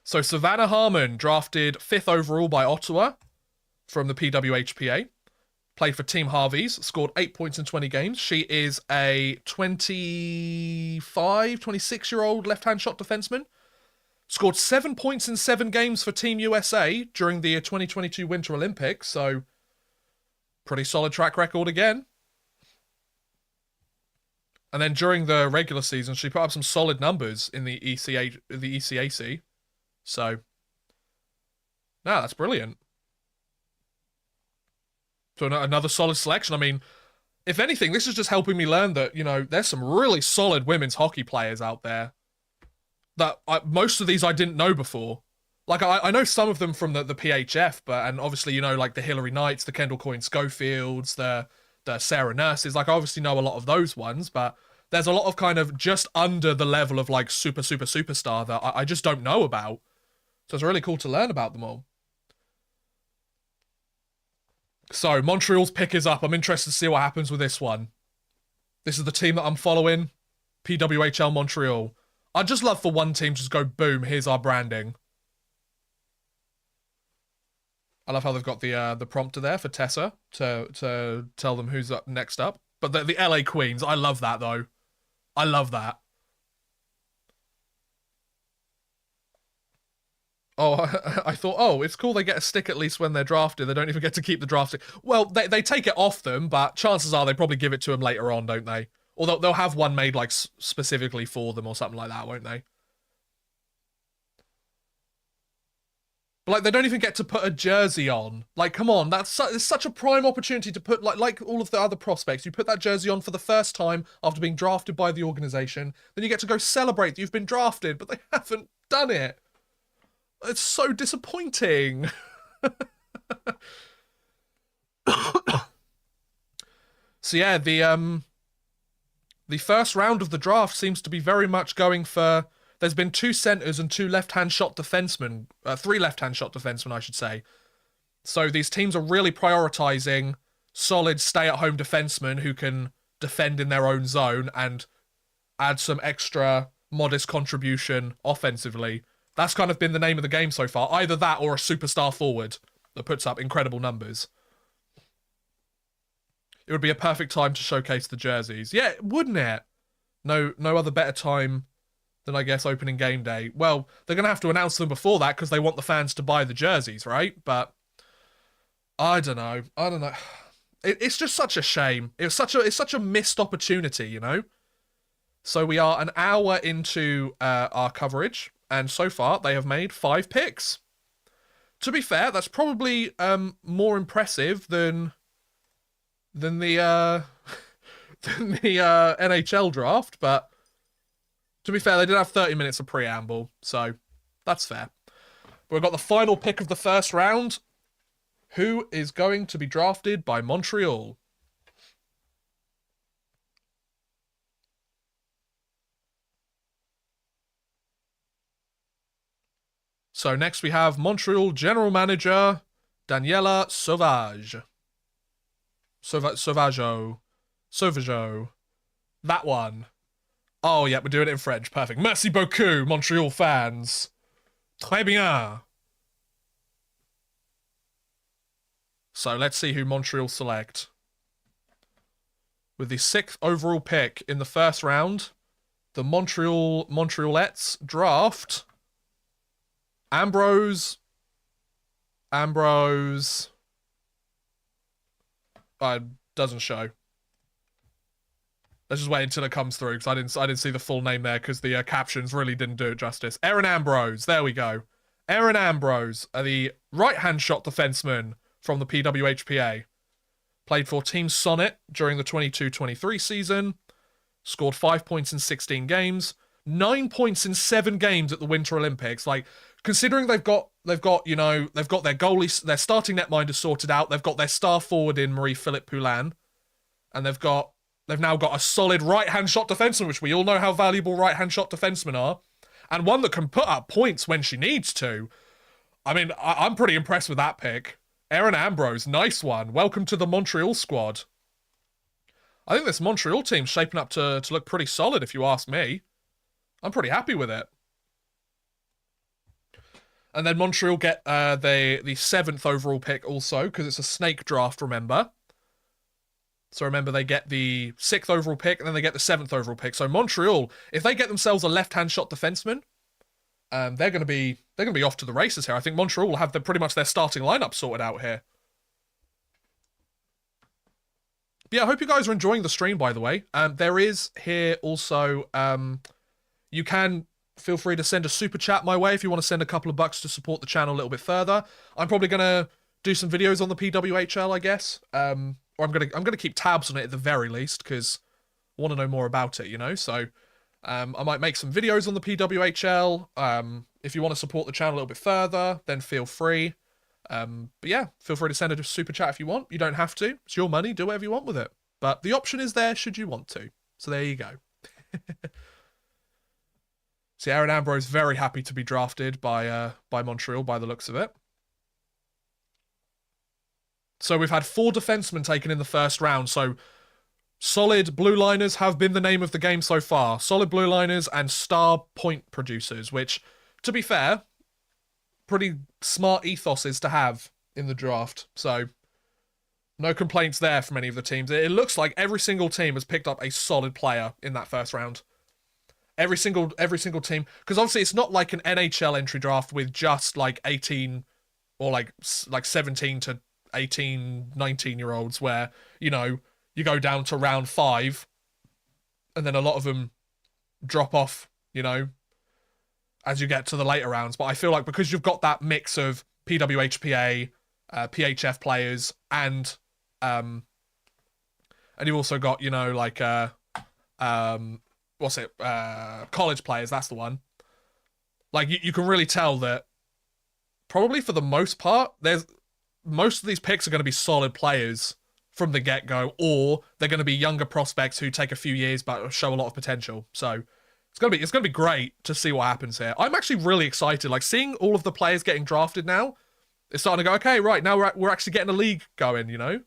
So Savannah Harmon, drafted 5th overall by Ottawa from the PWHPA. Played for Team Harveys, scored 8 points in 20 games. She is a 26-year-old left-hand shot defenseman. Scored 7 points in 7 games for Team USA during the 2022 Winter Olympics, so pretty solid track record again. And then during the regular season, she put up some solid numbers in the ECAC. So, no, that's brilliant. So another solid selection. I mean, if anything, this is just helping me learn that, you know, there's some really solid women's hockey players out there. That most of these I didn't know before. Like, I know some of them from the PHF, and obviously, you know, like the Hillary Knights, the Kendall Coyne Schofields, the Sarah Nurses. Like, I obviously know a lot of those ones, but there's a lot of kind of just under the level of, like, superstar that I just don't know about. So it's really cool to learn about them all. So, Montreal's pick is up. I'm interested to see what happens with this one. This is the team that I'm following. PWHL Montreal. I'd just love for one team to just go, boom, here's our branding. I love how they've got the prompter there for Tessa to tell them who's up next up. But the LA Queens, I love that, though. I love that. Oh, I thought, oh, it's cool they get a stick at least when they're drafted. They don't even get to keep the draft stick. Well, they take it off them, but chances are they probably give it to them later on, don't they? Or they'll have one made, like, specifically for them or something like that, won't they? But, like, they don't even get to put a jersey on. Like, come on, it's such a prime opportunity to put, like all of the other prospects. You put that jersey on for the first time after being drafted by the organization. Then you get to go celebrate that you've been drafted, but they haven't done it. It's so disappointing. So yeah, the first round of the draft seems to be very much going for... There's been 2 centers and 2 left-hand shot defensemen. 3 left-hand shot defensemen, I should say. So these teams are really prioritizing solid stay-at-home defensemen who can defend in their own zone and add some extra modest contribution offensively. That's kind of been the name of the game so far. Either that or a superstar forward that puts up incredible numbers. It would be a perfect time to showcase the jerseys. Yeah, wouldn't it? No other better time than, I guess, opening game day. Well, they're going to have to announce them before that because they want the fans to buy the jerseys, right? But I don't know. It's just such a shame. It's such a missed opportunity, you know? So we are an hour into our coverage, and so far they have made 5 picks. To be fair, that's probably more impressive than the NHL draft, but to be fair, they did have 30 minutes of preamble, so that's fair. But we've got the final pick of the first round. Who is going to be drafted by Montreal? So next we have Montreal General Manager Daniela Sauvage. Sauvageau. That one. Oh, yeah, we're doing it in French. Perfect. Merci beaucoup, Montreal fans. Très bien. So let's see who Montreal select. With the 6th overall pick in the first round, the Montrealettes draft Ambrose. Doesn't show. Let's just wait until it comes through because I didn't see the full name there because the captions really didn't do it justice. Aaron Ambrose. There we go. Aaron Ambrose, the right-hand shot defenseman from the PWHPA. Played for Team Sonnet during the 22-23 season. Scored 5 points in 16 games. 9 points in 7 games at the Winter Olympics. Like, considering they've got their goalie, their starting netminder sorted out. They've got their star forward in Marie-Philippe Poulin. And they've now got a solid right-hand shot defenseman, which we all know how valuable right-hand shot defensemen are. And one that can put up points when she needs to. I mean, I'm pretty impressed with that pick. Aaron Ambrose, nice one. Welcome to the Montreal squad. I think this Montreal team's shaping up to look pretty solid, if you ask me. I'm pretty happy with it. And then Montreal get the 7th overall pick also, because it's a snake draft, remember. So remember, they get the 6th overall pick, and then they get the 7th overall pick. So Montreal, if they get themselves a left-hand shot defenseman, they're going to be off to the races here. I think Montreal will have pretty much their starting lineup sorted out here. But yeah, I hope you guys are enjoying the stream, by the way. There is here also, you can feel free to send a super chat my way if you want to send a couple of bucks to support the channel a little bit further. I'm probably going to do some videos on the PWHL, I guess. Or I'm gonna keep tabs on it at the very least because I want to know more about it, you know. So I might make some videos on the PWHL. If you want to support the channel a little bit further, then feel free. But yeah, feel free to send a super chat if you want. You don't have to. It's your money. Do whatever you want with it. But the option is there should you want to. So there you go. See, Aaron Ambrose very happy to be drafted by Montreal by the looks of it. So we've had 4 defensemen taken in the first round. So solid blue liners have been the name of the game so far. Solid blue liners and star point producers, which, to be fair, pretty smart ethoses to have in the draft. So no complaints there from any of the teams. It looks like every single team has picked up a solid player in that first round. Every single team, because obviously it's not like an NHL entry draft with just like 18 or like 17 to 18, 19-year-olds where, you know, you go down to round 5 and then a lot of them drop off, you know, as you get to the later rounds. But I feel like because you've got that mix of PWHPA, PHF players, and you've also got, you know, like college players, that's the one. Like you can really tell that probably for the most part, most of these picks are going to be solid players from the get-go, or they're going to be younger prospects who take a few years but show a lot of potential. So it's going to be great to see what happens here. I'm actually really excited. Like seeing all of the players getting drafted now, it's starting to go, okay, right, now we're actually getting a league going, you know?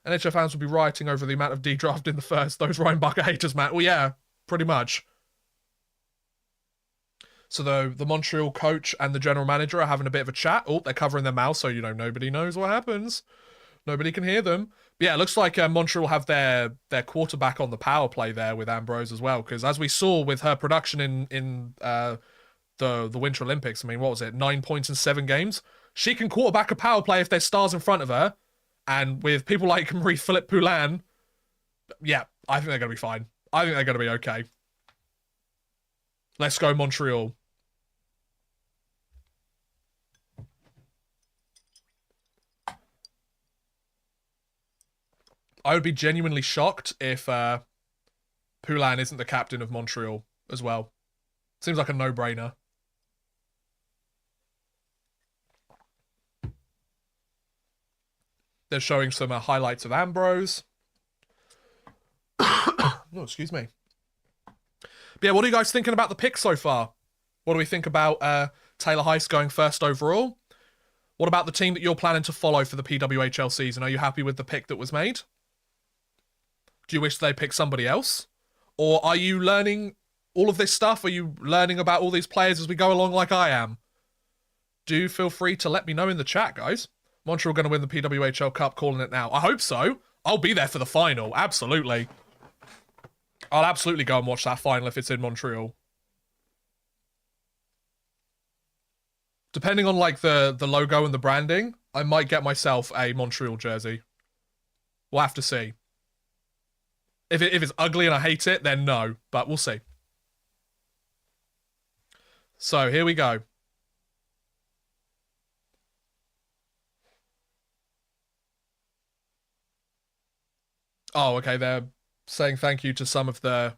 NHL fans would be rioting over the amount of D-draft in the first. Those Ryan Bucker haters, man. Well, yeah, pretty much. So the Montreal coach and the general manager are having a bit of a chat. Oh, they're covering their mouths, so, nobody knows what happens. Nobody can hear them. But yeah, it looks like Montreal have their quarterback on the power play there with Ambrose as well. Because as we saw with her production in the Winter Olympics, I mean, what was it? 9 points in 7 games? She can quarterback a power play if there's stars in front of her. And with people like Marie-Philippe Poulin, yeah, I think they're going to be fine. I think they're going to be okay. Let's go, Montreal. I would be genuinely shocked if Poulin isn't the captain of Montreal as well. Seems like a no-brainer. They're showing some highlights of Ambrose. Oh, excuse me. But yeah, what are you guys thinking about the pick so far? What do we think about Taylor Heiss going first overall? What about the team that you're planning to follow for the PWHL season? Are you happy with the pick that was made? Do you wish they picked somebody else? Or are you learning all of this stuff? Are you learning about all these players as we go along like I am? Do feel free to let me know in the chat, guys. Montreal going to win the PWHL Cup, calling it now. I hope so. I'll be there for the final, absolutely. I'll absolutely go and watch that final if it's in Montreal. Depending on like the logo and the branding, I might get myself a Montreal jersey. We'll have to see. If it's ugly and I hate it, then no. But we'll see. So, here we go. Oh, okay, they're saying thank you to some of the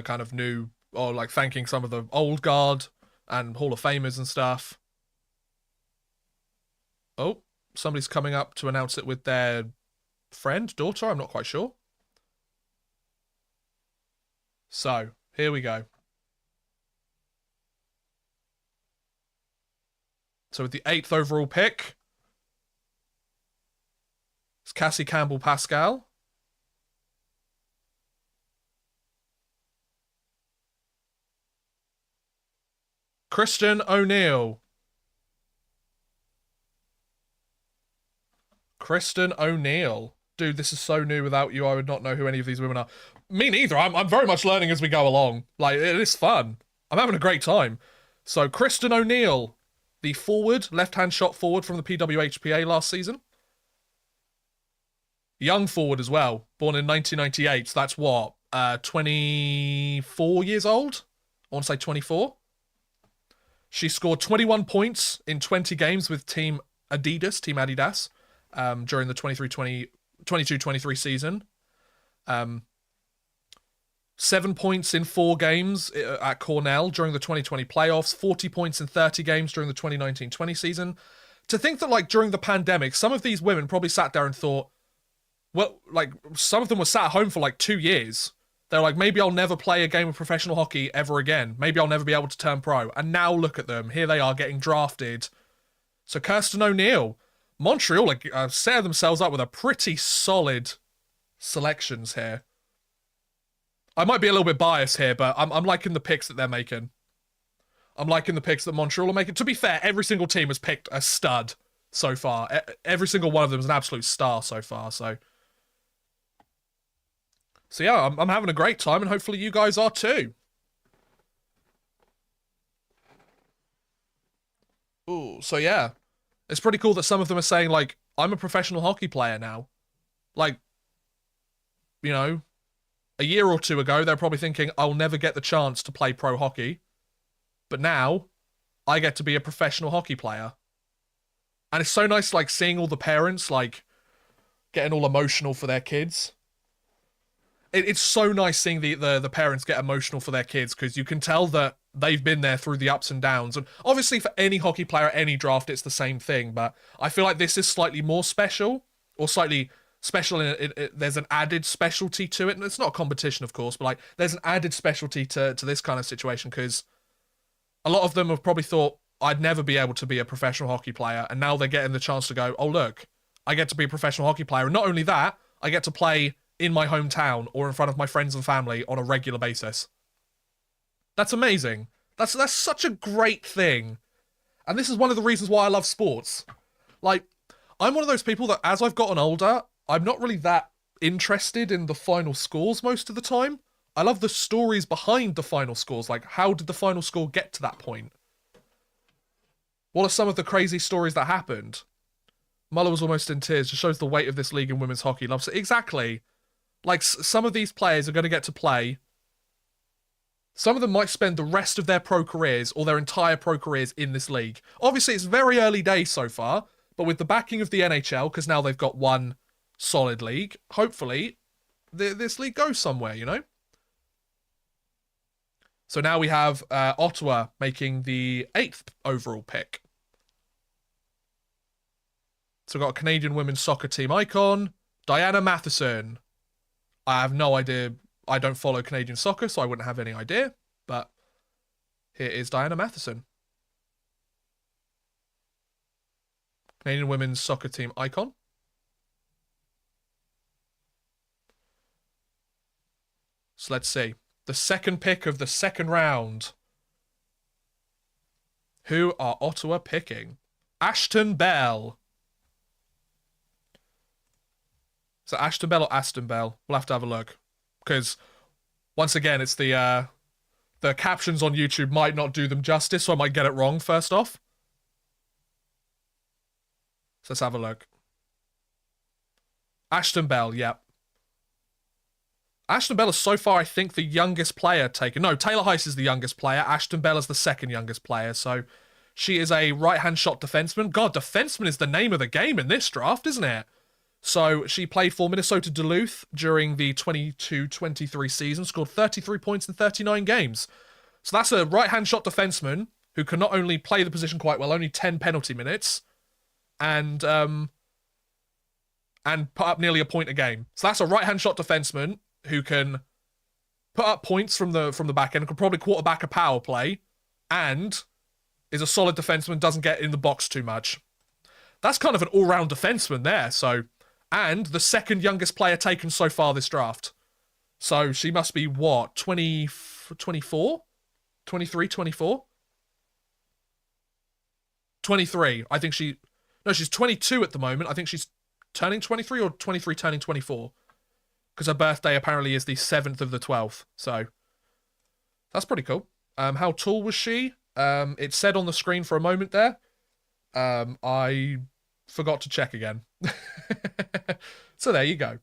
kind of new, or like thanking some of the old guard and Hall of Famers and stuff. Oh, somebody's coming up to announce it with their friend, daughter, I'm not quite sure. So, here we go. So with the 8th overall pick, it's Cassie Campbell-Pascal. Kristen O'Neill. Kristen O'Neill. Dude, this is so new. Without you, I would not know who any of these women are. Me neither. I'm very much learning as we go along. Like, it is fun. I'm having a great time. So, Kristen O'Neill, the forward, left-hand shot forward from the PWHPA last season. Young forward as well. Born in 1998. So that's what? 24 years old? I want to say 24. She scored 21 points in 20 games with Team Adidas, during the 22-23 season. 7 points in 4 games at Cornell during the 2020 playoffs. 40 points in 30 games during the 2019-20 season. To think that, like, during the pandemic, some of these women probably sat there and thought, well, like, some of them were sat at home for, like, 2 years. They're like, maybe I'll never play a game of professional hockey ever again. Maybe I'll never be able to turn pro. And now look at them. Here they are getting drafted. So Kirsten O'Neill, Montreal set themselves up with a pretty solid selections here. I might be a little bit biased here, but I'm liking the picks that they're making. I'm liking the picks that Montreal are making. To be fair, every single team has picked a stud so far. Every single one of them is an absolute star so far, so yeah, I'm having a great time, and hopefully you guys are too. Ooh, so yeah. It's pretty cool that some of them are saying, like, I'm a professional hockey player now. Like, a year or two ago, they're probably thinking, I'll never get the chance to play pro hockey. But now, I get to be a professional hockey player. And it's so nice, like, seeing all the parents, like, getting all emotional for their kids. It's so nice seeing the parents get emotional for their kids, because you can tell that they've been there through the ups and downs. And obviously for any hockey player, any draft, it's the same thing. But I feel like this is slightly more special, or slightly special. There's an added specialty to it. And it's not a competition, of course, but like there's an added specialty to this kind of situation, because a lot of them have probably thought, I'd never be able to be a professional hockey player. And now they're getting the chance to go, oh, look, I get to be a professional hockey player. And not only that, I get to play in my hometown or in front of my friends and family on a regular basis. That's amazing. That's such a great thing. And this is one of the reasons why I love sports. Like, I'm one of those people that as I've gotten older, I'm not really that interested in the final scores most of the time. I love the stories behind the final scores. Like, how did the final score get to that point? What are some of the crazy stories that happened? Muller was almost in tears. Just shows the weight of this league in women's hockey. Loves it. Exactly. Like, some of these players are going to get to play. Some of them might spend the rest of their pro careers or their entire pro careers in this league. Obviously, it's very early days so far, but with the backing of the NHL, because now they've got one solid league, hopefully this league goes somewhere, you know? So now we have Ottawa making the 8th overall pick. So we've got a Canadian women's soccer team icon, Diana Matheson. I have no idea. I don't follow Canadian soccer, so I wouldn't have any idea. But here is Diana Matheson. Canadian women's soccer team icon. So let's see. The second pick of the second round. Who are Ottawa picking? Ashton Bell. Is it Ashton Bell or Aston Bell? We'll have to have a look. Because, once again, it's the captions on YouTube might not do them justice, so I might get it wrong first off. So let's have a look. Ashton Bell, yep. Ashton Bell is so far, I think, the youngest player taken. No, Taylor Heiss is the youngest player. Ashton Bell is the second youngest player. So she is a right-hand shot defenseman. God, defenseman is the name of the game in this draft, isn't it? So she played for Minnesota Duluth during the 22-23 season, scored 33 points in 39 games. So that's a right-hand shot defenseman who can not only play the position quite well, only 10 penalty minutes, and put up nearly a point a game. So that's a right-hand shot defenseman who can put up points from the back end, can probably quarterback a power play, and is a solid defenseman, doesn't get in the box too much. That's kind of an all-round defenseman there, so... And the second youngest player taken so far this draft. So she must be, what, 24? 23, 24? 23. I think she... No, she's 22 at the moment. I think she's turning 23 or 23 turning 24. Because her birthday apparently is the 7th of the 12th. So, that's pretty cool. How tall was she? It said on the screen for a moment there. I forgot to check again. So there you go.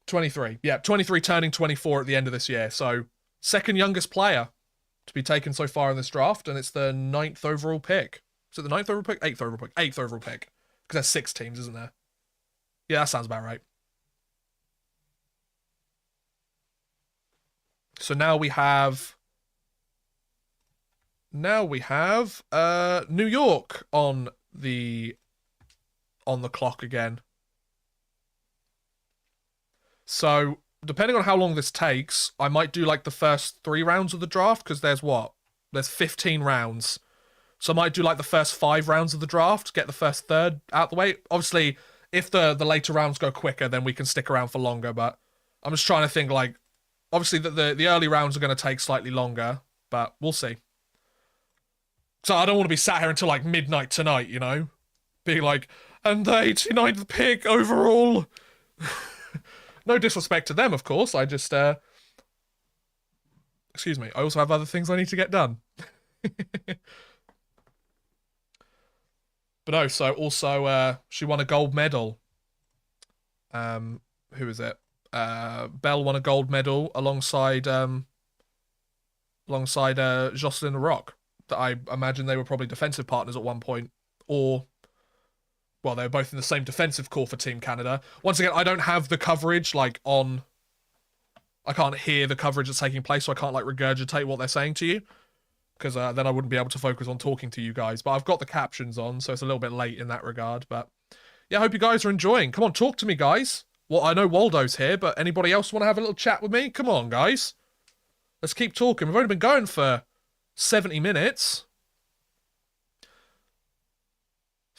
23. Yeah, 23 turning 24 at the end of this year. So, second youngest player to be taken so far in this draft, and it's the 9th overall pick. Is it the 9th overall pick? 8th overall pick. 8th overall pick. Because there's 6 teams, isn't there? Yeah, that sounds about right. So now we have... New York on the clock again. So, depending on how long this takes, I might do like the first 3 rounds of the draft, because there's what? There's 15 rounds. So I might do like the first 5 rounds of the draft, get the first third out the way. Obviously, if the later rounds go quicker, then we can stick around for longer, but I'm just trying to think like, obviously the early rounds are going to take slightly longer, but we'll see. So I don't want to be sat here until like midnight tonight, you know? Being like, and the 89th pick overall. No disrespect to them, of course. I just, excuse me. I also have other things I need to get done. But no, so also, she won a gold medal. Who is it? Bell won a gold medal alongside Jocelyn Rock. That I imagine they were probably defensive partners at one point, or, well, they were both in the same defensive corps for Team Canada. Once again, I don't have the coverage, like, on... I can't hear the coverage that's taking place, so I can't, like, regurgitate what they're saying to you, because then I wouldn't be able to focus on talking to you guys. But I've got the captions on, so it's a little bit late in that regard, but... Yeah, I hope you guys are enjoying. Come on, talk to me, guys. Well, I know Waldo's here, but anybody else want to have a little chat with me? Come on, guys. Let's keep talking. We've only been going for 70 minutes.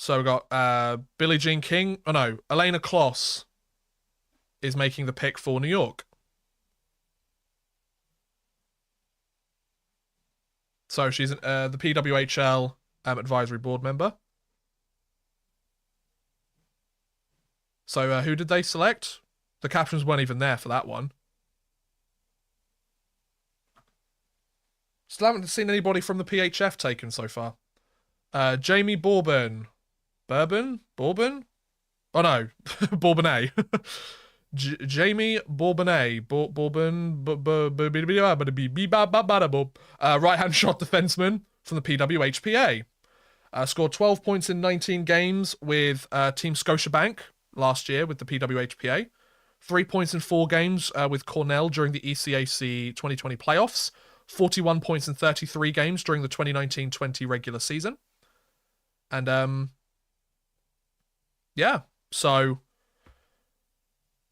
So we got Billie Jean King. Oh no, Elena Kloss is making the pick for New York. So she's the PWHL advisory board member. So who did they select? The captions weren't even there for that one. Still haven't seen anybody from the PHF taken so far. Jamie Bourbon. Bourbon? Oh no, Bourbonnais. Jamie Bourbonnais. Right-hand shot defenseman from the PWHPA. Scored 12 points in 19 games with Team Scotiabank last year with the PWHPA. 3 points in 4 games with Cornell during the ECAC 2020 playoffs. 41 points in 33 games during the 2019-20 regular season. And, yeah, so,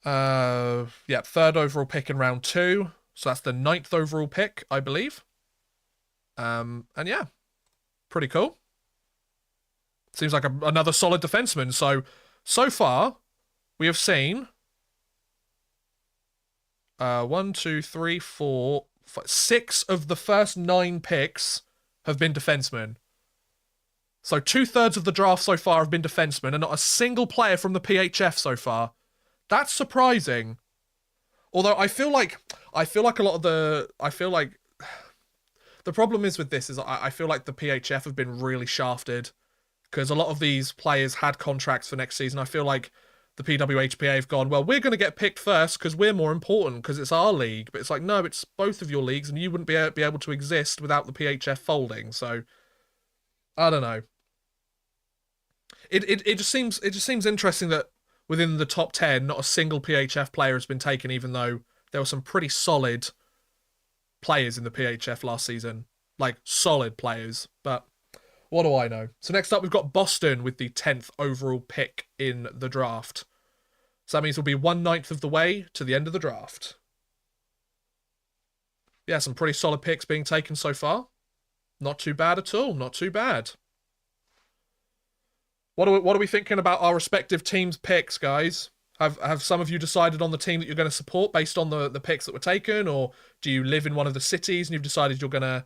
yeah, 3rd overall pick in round 2. So that's the 9th overall pick, I believe. And yeah, pretty cool. Seems like another solid defenseman. So far, we have seen 1, 2, 3, 4, 5, 6 of the first 9 picks have been defensemen. So 2/3 of the draft so far have been defensemen, and not a single player from the PHF so far. That's surprising. Although I feel like a lot of the problem is with this is I feel like the PHF have been really shafted because a lot of these players had contracts for next season. I feel like the PWHPA have gone, well, we're going to get picked first because we're more important because it's our league. But it's like, no, it's both of your leagues, and you wouldn't be able to exist without the PHF folding. So I don't know. It just seems interesting that within the top 10, not a single PHF player has been taken, even though there were some pretty solid players in the PHF last season, like solid players. But what do I know? So next up, we've got Boston with the 10th overall pick in the draft. So that means we'll be 1/9 of the way to the end of the draft. Yeah, some pretty solid picks being taken so far. Not too bad at all. Not too bad. What are we thinking about our respective teams' picks, guys? Have some of you decided on the team that you're going to support based on the picks that were taken, or do you live in one of the cities and you've decided you're gonna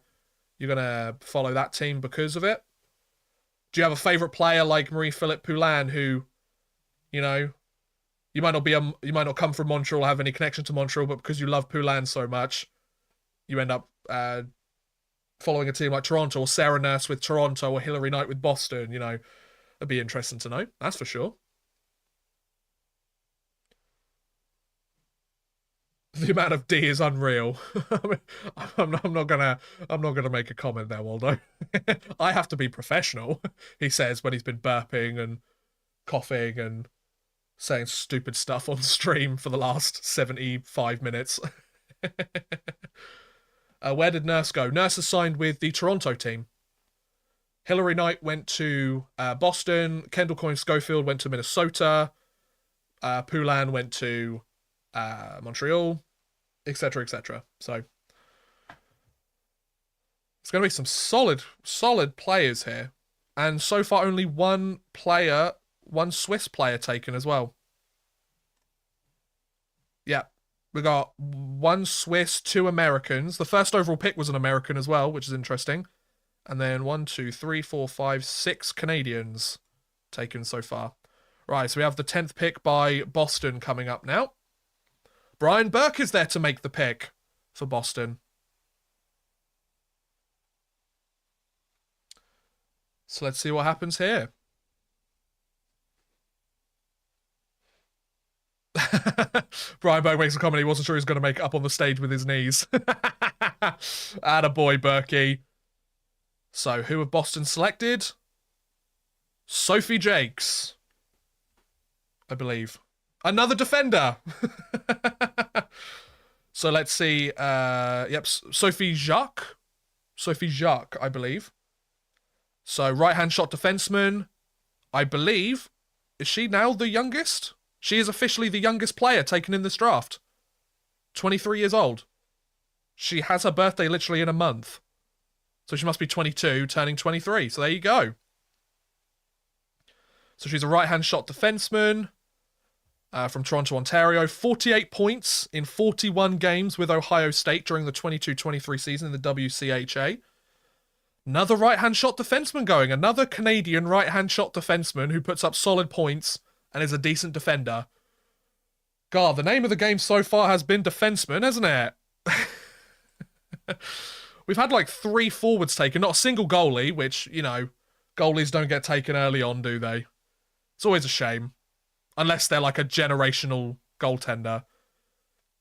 follow that team because of it? Do you have a favorite player like Marie-Philippe Poulin who, you know, you might not come from Montreal or have any connection to Montreal, but because you love Poulin so much, you end up following a team like Toronto, or Sarah Nurse with Toronto, or Hilary Knight with Boston? You know, it'd be interesting to know. That's for sure. The amount of D is unreal. I'm not gonna make a comment there, Waldo. I have to be professional, he says when he's been burping and coughing and saying stupid stuff on stream for the last 75 minutes. Where did Nurse go? Nurse is signed with the Toronto team. Hilary Knight went to Boston. Kendall Coyne Schofield went to Minnesota. Poulin went to Montreal, etc., etc. So it's going to be some solid players here, and so far only one Swiss player taken as well. Yeah, we got 1 Swiss, 2 Americans. The first overall pick was an American as well, which is interesting. And then 1, 2, 3, 4, 5, 6 Canadians taken so far. Right, so we have the 10th pick by Boston coming up now. Brian Burke is there to make the pick for Boston. So let's see what happens here. Brian Burke makes a comment. He wasn't sure he was going to make it up on the stage with his knees. Attaboy, Berkey. So who have Boston selected? Sophie Jakes, I believe. Another defender. So let's see. Yep, Sophie Jacques, I believe. So right-hand shot defenseman, I believe. Is she now the youngest? She is officially the youngest player taken in this draft. 23 years old. She has her birthday literally in a month. So she must be 22, turning 23. So there you go. So she's a right-hand shot defenseman from Toronto, Ontario. 48 points in 41 games with Ohio State during the 22-23 season in the WCHA. Another right-hand shot defenseman going. Another Canadian right-hand shot defenseman who puts up solid points and is a decent defender. God, the name of the game so far has been defenseman, hasn't it? We've had like 3 forwards taken, not a single goalie, which, you know, goalies don't get taken early on, do they? It's always a shame. Unless they're like a generational goaltender.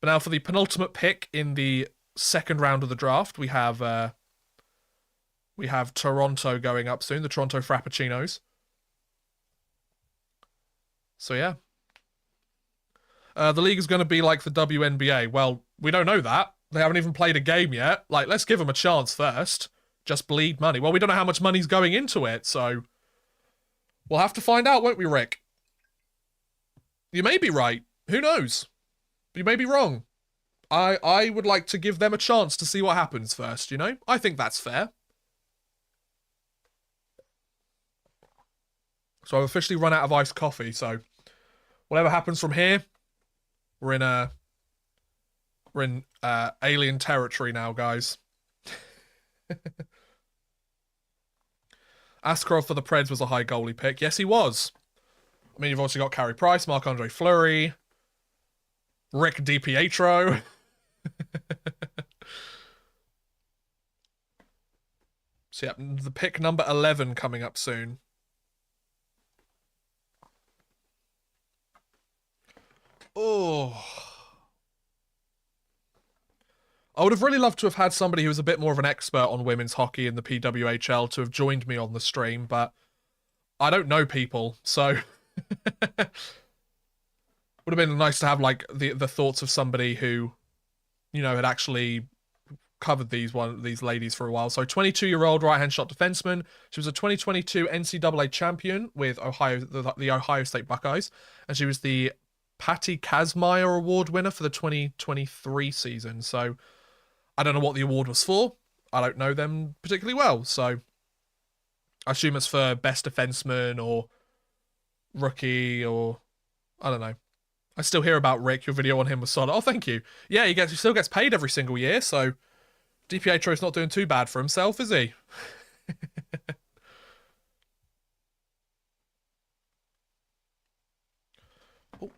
But now for the penultimate pick in the second round of the draft, we have Toronto going up soon, the Toronto Frappuccinos. So yeah. The league is going to be like the WNBA. Well, we don't know that. They haven't even played a game yet. Like, let's give them a chance first. Just bleed money. Well, we don't know how much money's going into it, so we'll have to find out, won't we, Rick? You may be right. Who knows? You may be wrong. I would like to give them a chance to see what happens first, you know? I think that's fair. So I've officially run out of iced coffee, so whatever happens from here, we're in alien territory now, guys. Askarov for the Preds was a high goalie pick. Yes, he was. I mean, you've also got Carey Price, Marc-Andre Fleury, Rick DiPietro. So, yeah, the pick number 11 coming up soon. Oh. I would have really loved to have had somebody who was a bit more of an expert on women's hockey in the PWHL to have joined me on the stream, but I don't know people, so would have been nice to have like the thoughts of somebody who, you know, had actually covered these ladies for a while. So 22-year-old right-hand shot defenseman. She was a 2022 NCAA champion with the Ohio State Buckeyes, and she was the Patty Kazmaier Award winner for the 2023 season. So I don't know what the award was for. I don't know them particularly well, so I assume it's for best defenseman or rookie or I don't know. I still hear about Rick. Your video on him was solid. Oh, thank you. Yeah, he still gets paid every single year, so DiPietro's not doing too bad for himself, is he? Oh.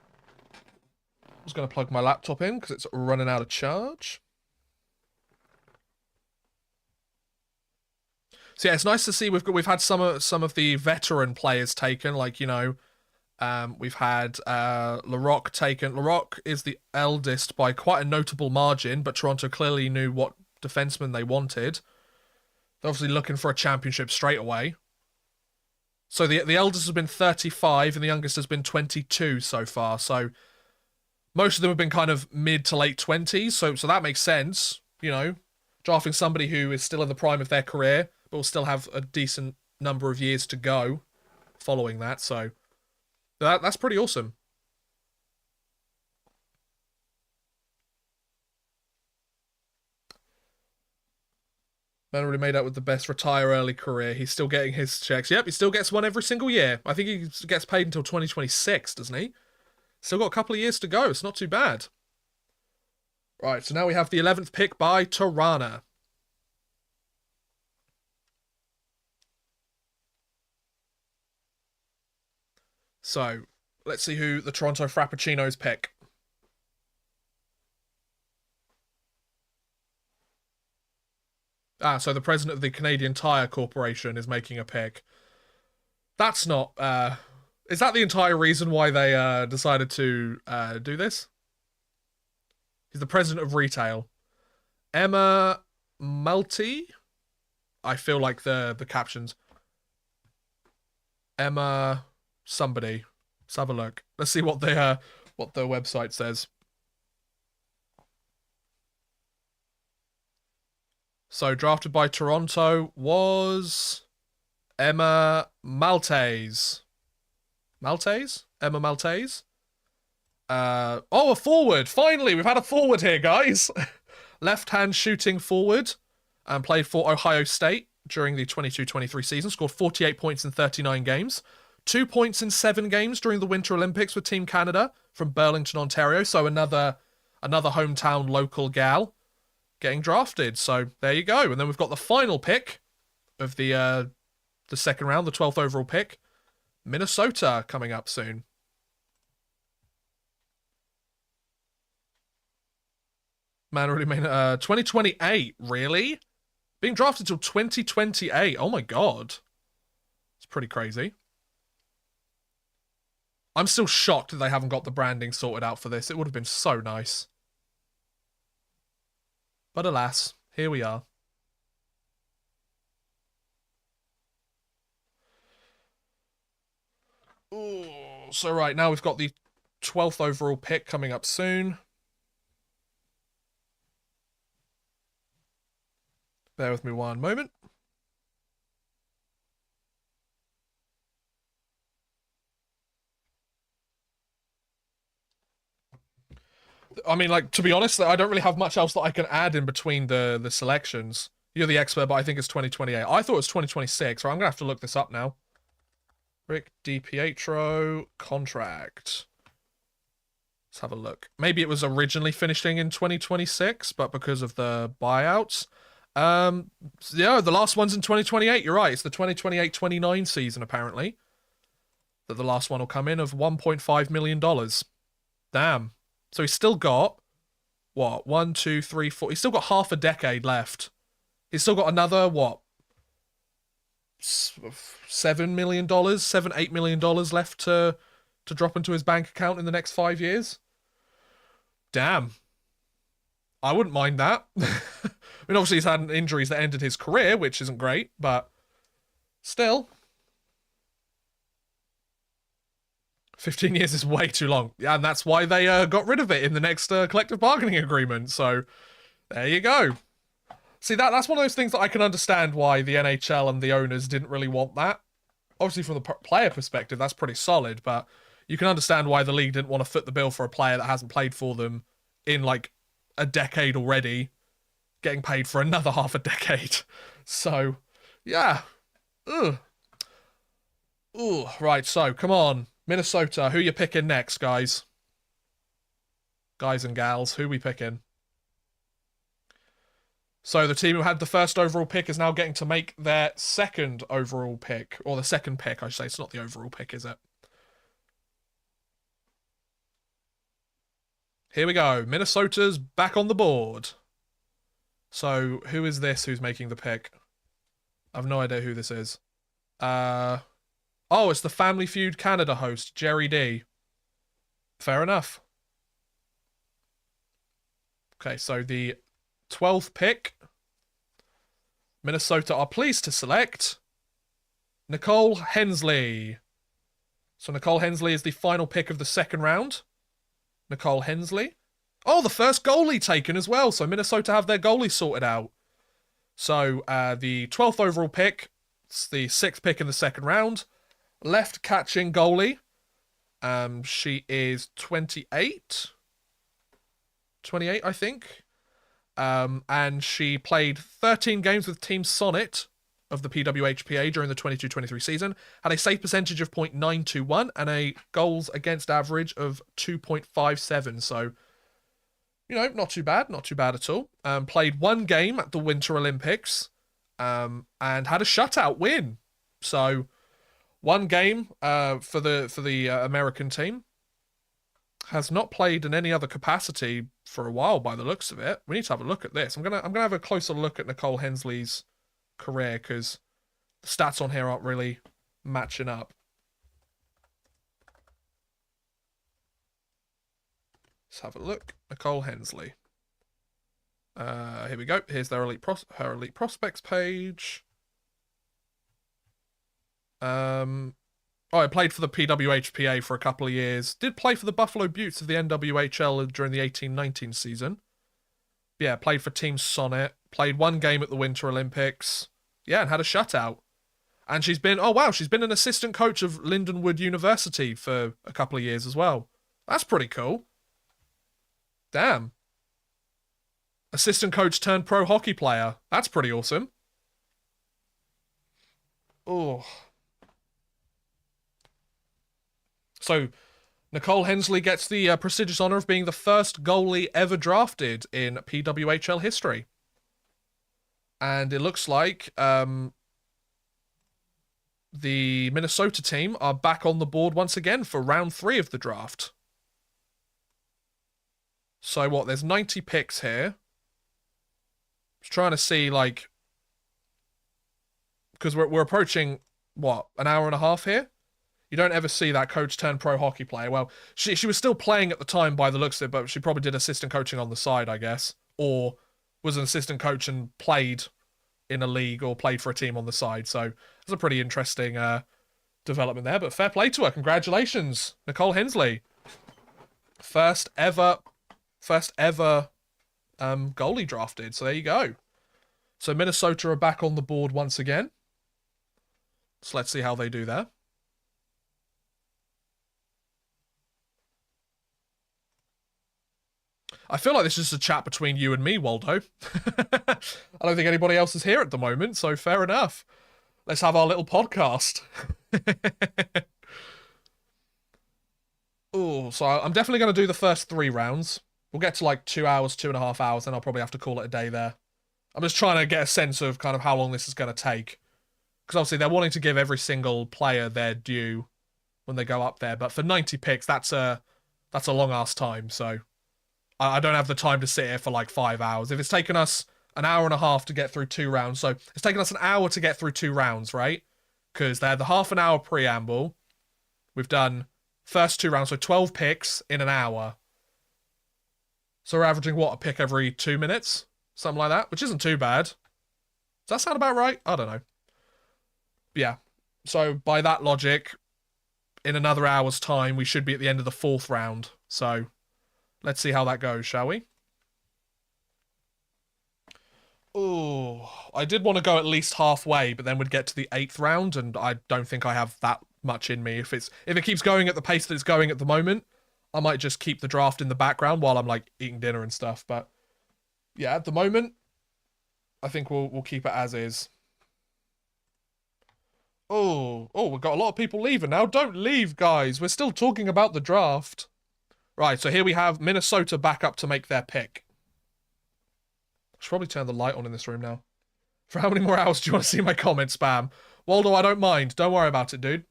I was going to plug my laptop in because it's running out of charge. So yeah, it's nice to see we've had some of the veteran players taken, like, you know, we've had Larocque taken. Larocque is the eldest by quite a notable margin, but Toronto clearly knew what defenseman they wanted. They're obviously looking for a championship straight away. So the eldest has been 35 and the youngest has been 22 so far. So most of them have been kind of mid to late 20s. So that makes sense, you know, drafting somebody who is still in the prime of their career, but will still have a decent number of years to go following that. So that's pretty awesome. Man already made out with the best retire early career. He's still getting his checks. Yep, he still gets one every single year. I think he gets paid until 2026, doesn't he? Still got a couple of years to go. It's not too bad. Right, so now we have the 11th pick by Tirana. So, let's see who the Toronto Frappuccinos pick. So the president of the Canadian Tire Corporation is making a pick. That's not, is that the entire reason why they, decided to, do this? He's the president of retail. Emma Malty? I feel like the captions. Emma somebody. Let's have a look. Let's see what the website says. So drafted by Toronto was Emma Maltese. Maltese? Emma Maltese? Oh, a forward! Finally, we've had a forward here, guys! Left-hand shooting forward. And played for Ohio State during the 22-23 season. Scored 48 points in 39 games. 2 points in 7 games during the Winter Olympics with Team Canada from Burlington, Ontario. So another hometown local gal getting drafted. So there you go. And then we've got the final pick of the second round, the 12th overall pick, Minnesota, coming up soon. Man, really mean 2028, really? Being drafted till 2028. Oh my god. It's pretty crazy. I'm still shocked that they haven't got the branding sorted out for this. It would have been so nice. But alas, here we are. Ooh, so right, now we've got the 12th overall pick coming up soon. Bear with me one moment. I mean, like, to be honest, I don't really have much else that I can add in between the selections. You're the expert, but I think it's 2028. I thought it was 2026, right? I'm going to have to look this up now. Rick DiPietro contract. Let's have a look. Maybe it was originally finishing in 2026, but because of the buyouts. Yeah, the last one's in 2028. You're right. It's the 2028-29 season, apparently, that the last one will come in of $1.5 million. Damn. So he's still got, what, 1, 2, 3, 4. He's still got half a decade left. He's still got another, what, $7 million, $8 million left to drop into his bank account in the next 5 years. Damn. I wouldn't mind that. I mean, obviously he's had injuries that ended his career, which isn't great, but still. 15 years is way too long. Yeah, and that's why they got rid of it in the next collective bargaining agreement. So, there you go. See, that's one of those things that I can understand why the NHL and the owners didn't really want that. Obviously, from the player perspective, that's pretty solid, but you can understand why the league didn't want to foot the bill for a player that hasn't played for them in, like, a decade already, getting paid for another half a decade. So, yeah. Ugh. Ooh, right, so, come on. Minnesota, who you picking next, guys? Guys and gals, who we picking? So the team who had the first overall pick is now getting to make their second overall pick. Or the second pick, I should say. It's not the overall pick, is it? Here we go. Minnesota's back on the board. So who is this who's making the pick? I have no idea who this is. Oh, it's the Family Feud Canada host, Jerry D. Fair enough. Okay, so the 12th pick. Minnesota are pleased to select Nicole Hensley. So Nicole Hensley is the final pick of the second round. Nicole Hensley. Oh, the first goalie taken as well. So Minnesota have their goalie sorted out. So the 12th overall pick. It's the 6th pick in the second round. Left catching goalie. She is 28. 28, I think. And she played 13 games with Team Sonnet of the PWHPA during the 22-23 season, had a save percentage of .921 and a goals against average of 2.57. So, you know, not too bad at all. Played 1 game at the Winter Olympics, and had a shutout win. So, 1 game for the American team. Has not played in any other capacity for a while by the looks of it. We need to have a look at this. I'm gonna have a closer look at Nicole Hensley's career because the stats on here aren't really matching up. Let's have a look. Nicole Hensley. Here we go. Here's their her elite prospects page. Oh, I played for the PWHPA for a couple of years. Did play for the Buffalo Buttes of the NWHL during the 18-19 season. Yeah, played for Team Sonnet. Played 1 game at the Winter Olympics. Yeah, and had a shutout. And she's been an assistant coach of Lindenwood University for a couple of years as well. That's pretty cool. Damn. Assistant coach turned pro hockey player. That's pretty awesome. Oh. So Nicole Hensley gets the prestigious honor of being the first goalie ever drafted in PWHL history. And it looks like the Minnesota team are back on the board once again for round 3 of the draft. So what, there's 90 picks here. Just trying to see, like, because we're approaching, what, an hour and a half here? You don't ever see that coach turn pro hockey player. Well, she was still playing at the time by the looks of it, but she probably did assistant coaching on the side, I guess. Or was an assistant coach and played in a league or played for a team on the side. So it's a pretty interesting development there. But fair play to her. Congratulations, Nicole Hensley. First ever goalie drafted. So there you go. So Minnesota are back on the board once again. So let's see how they do there. I feel like this is just a chat between you and me, Waldo. I don't think anybody else is here at the moment, so fair enough. Let's have our little podcast. Oh, so I'm definitely going to do the first 3 rounds. We'll get to like 2 hours, 2.5 hours, then I'll probably have to call it a day there. I'm just trying to get a sense of kind of how long this is going to take. Because obviously they're wanting to give every single player their due when they go up there. But for 90 picks, that's a long-ass time, so I don't have the time to sit here for like 5 hours. If it's taken us an hour and a half to get through 2 rounds, so it's taken us an hour to get through 2 rounds, right? Because they had the half an hour preamble. We've done first 2 rounds, so 12 picks in an hour. So we're averaging, what, a pick every 2 minutes? Something like that, which isn't too bad. Does that sound about right? I don't know. But yeah, so by that logic, in another hour's time, we should be at the end of the 4th round. So let's see how that goes, shall we? Oh, I did want to go at least halfway, but then we'd get to the 8th round, and I don't think I have that much in me. If it keeps going at the pace that it's going at the moment, I might just keep the draft in the background while I'm like eating dinner and stuff. But yeah, at the moment, I think we'll keep it as is. Oh, we've got a lot of people leaving now. Don't leave, guys. We're still talking about the draft. Right, so here we have Minnesota back up to make their pick. I should probably turn the light on in this room now. For how many more hours do you want to see my comment spam? Waldo, I don't mind. Don't worry about it, dude.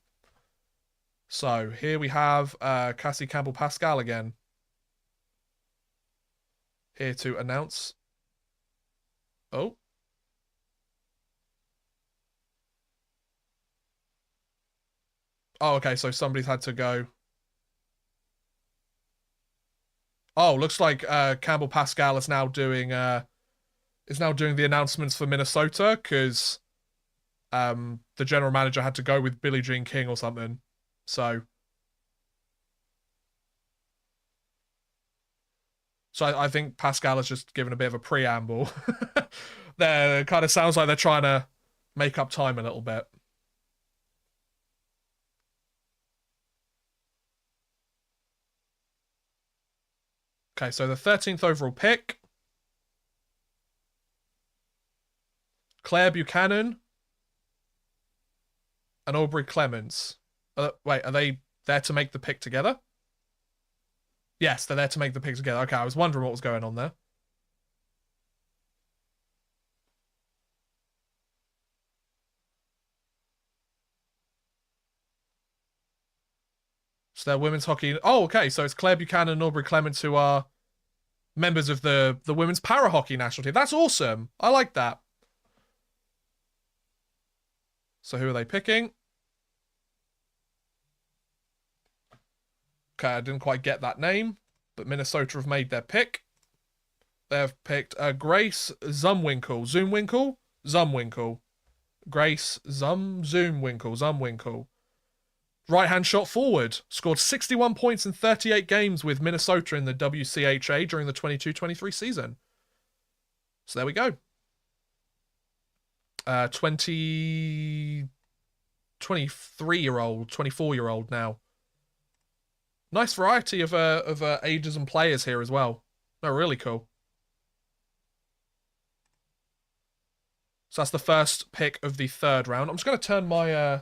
So, here we have Cassie Campbell-Pascal again. Here to announce. Oh. Oh, okay, so somebody's had to go. Oh, looks like Campbell-Pascal is now doing the announcements for Minnesota because the general manager had to go with Billie Jean King or something. So I think Pascal has just given a bit of a preamble. There, it kind of sounds like they're trying to make up time a little bit. Okay, so the 13th overall pick. Claire Buchanan and Aubrey Clements. Wait, are they there to make the pick together? Yes, they're there to make the pick together. Okay, I was wondering what was going on there. So they're women's hockey. Oh, okay, so it's Claire Buchanan and Aubrey Clements who are members of the women's para hockey national team. That's awesome. I like that. So who are they picking? Okay, I didn't quite get that name, but Minnesota have made their pick. They've picked Grace Zumwinkle. Zumwinkle. Grace Zumwinkle. Right-hand shot forward. Scored 61 points in 38 games with Minnesota in the WCHA during the 22-23 season. So there we go. 23-year-old, 24-year-old now. Nice variety of ages and players here as well. No, really cool. So that's the first pick of the 3rd round. I'm just going to turn my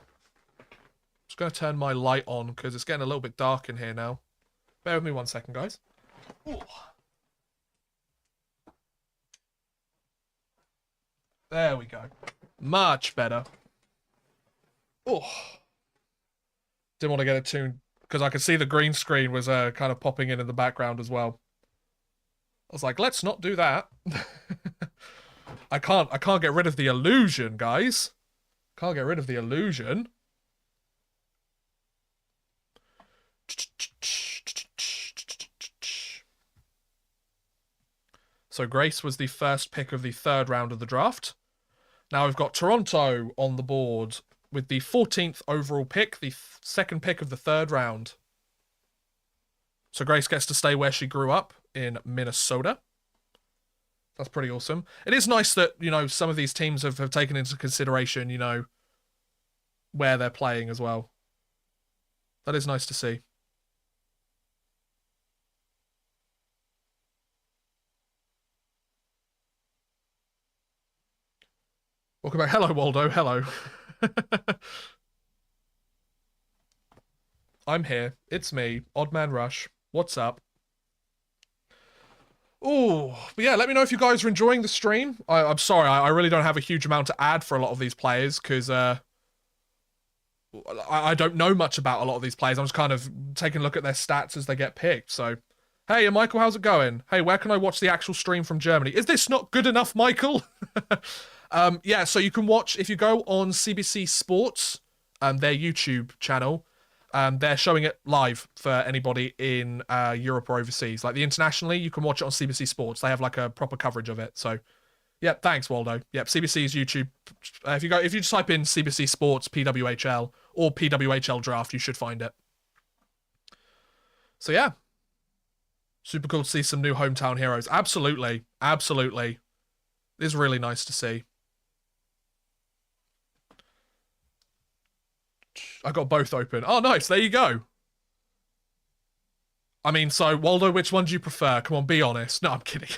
Just going to turn my light on because it's getting a little bit dark in here now. Bear with me 1 second, guys. Ooh. There we go. Much better. Oh. Didn't want to get it tuned because I could see the green screen was kind of popping in the background as well. I was like, let's not do that. I can't get rid of the illusion, guys. Can't get rid of the illusion. So Grace was the first pick of the third round of the draft. Now we've got Toronto on the board with the 14th overall pick, the second pick of the third round. So Grace gets to stay where she grew up in Minnesota. That's pretty awesome. It is nice that, you know, some of these teams have taken into consideration, you know, where they're playing as well. That is nice to see. Welcome back. Hello, Waldo. Hello. I'm here. It's me, Oddman Rush. What's up? Oh, but yeah, let me know if you guys are enjoying the stream. I'm sorry, I really don't have a huge amount to add for a lot of these players, because I don't know much about a lot of these players. I'm just kind of taking a look at their stats as they get picked, so... Hey, Michael, how's it going? Hey, where can I watch the actual stream from Germany? Is this not good enough, Michael? Yeah, so you can watch, if you go on CBC Sports, their YouTube channel, they're showing it live for anybody in Europe or overseas. Like, internationally, you can watch it on CBC Sports. They have, like, a proper coverage of it. So, yeah, thanks, Waldo. Yep, CBC's YouTube. If you just type in CBC Sports, PWHL, or PWHL Draft, you should find it. So, yeah. Super cool to see some new hometown heroes. Absolutely. Absolutely. It is really nice to see. I got both open. Oh, nice. There you go. I mean, so, Waldo, which one do you prefer? Come on, be honest. No, I'm kidding.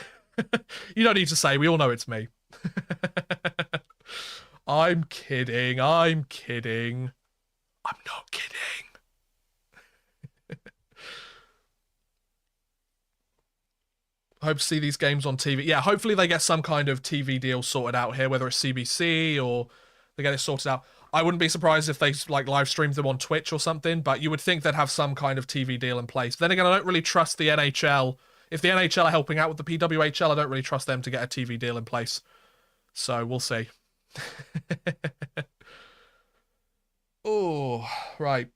You don't need to say. We all know it's me. I'm kidding. I'm kidding. I'm not kidding. I hope to see these games on TV. Yeah, hopefully they get some kind of TV deal sorted out here, whether it's CBC or they get it sorted out. I wouldn't be surprised if they like live streamed them on Twitch or something, but you would think they'd have some kind of TV deal in place. Then again, I don't really trust the NHL. If the NHL are helping out with the PWHL, I don't really trust them to get a TV deal in place. So we'll see. Oh, right.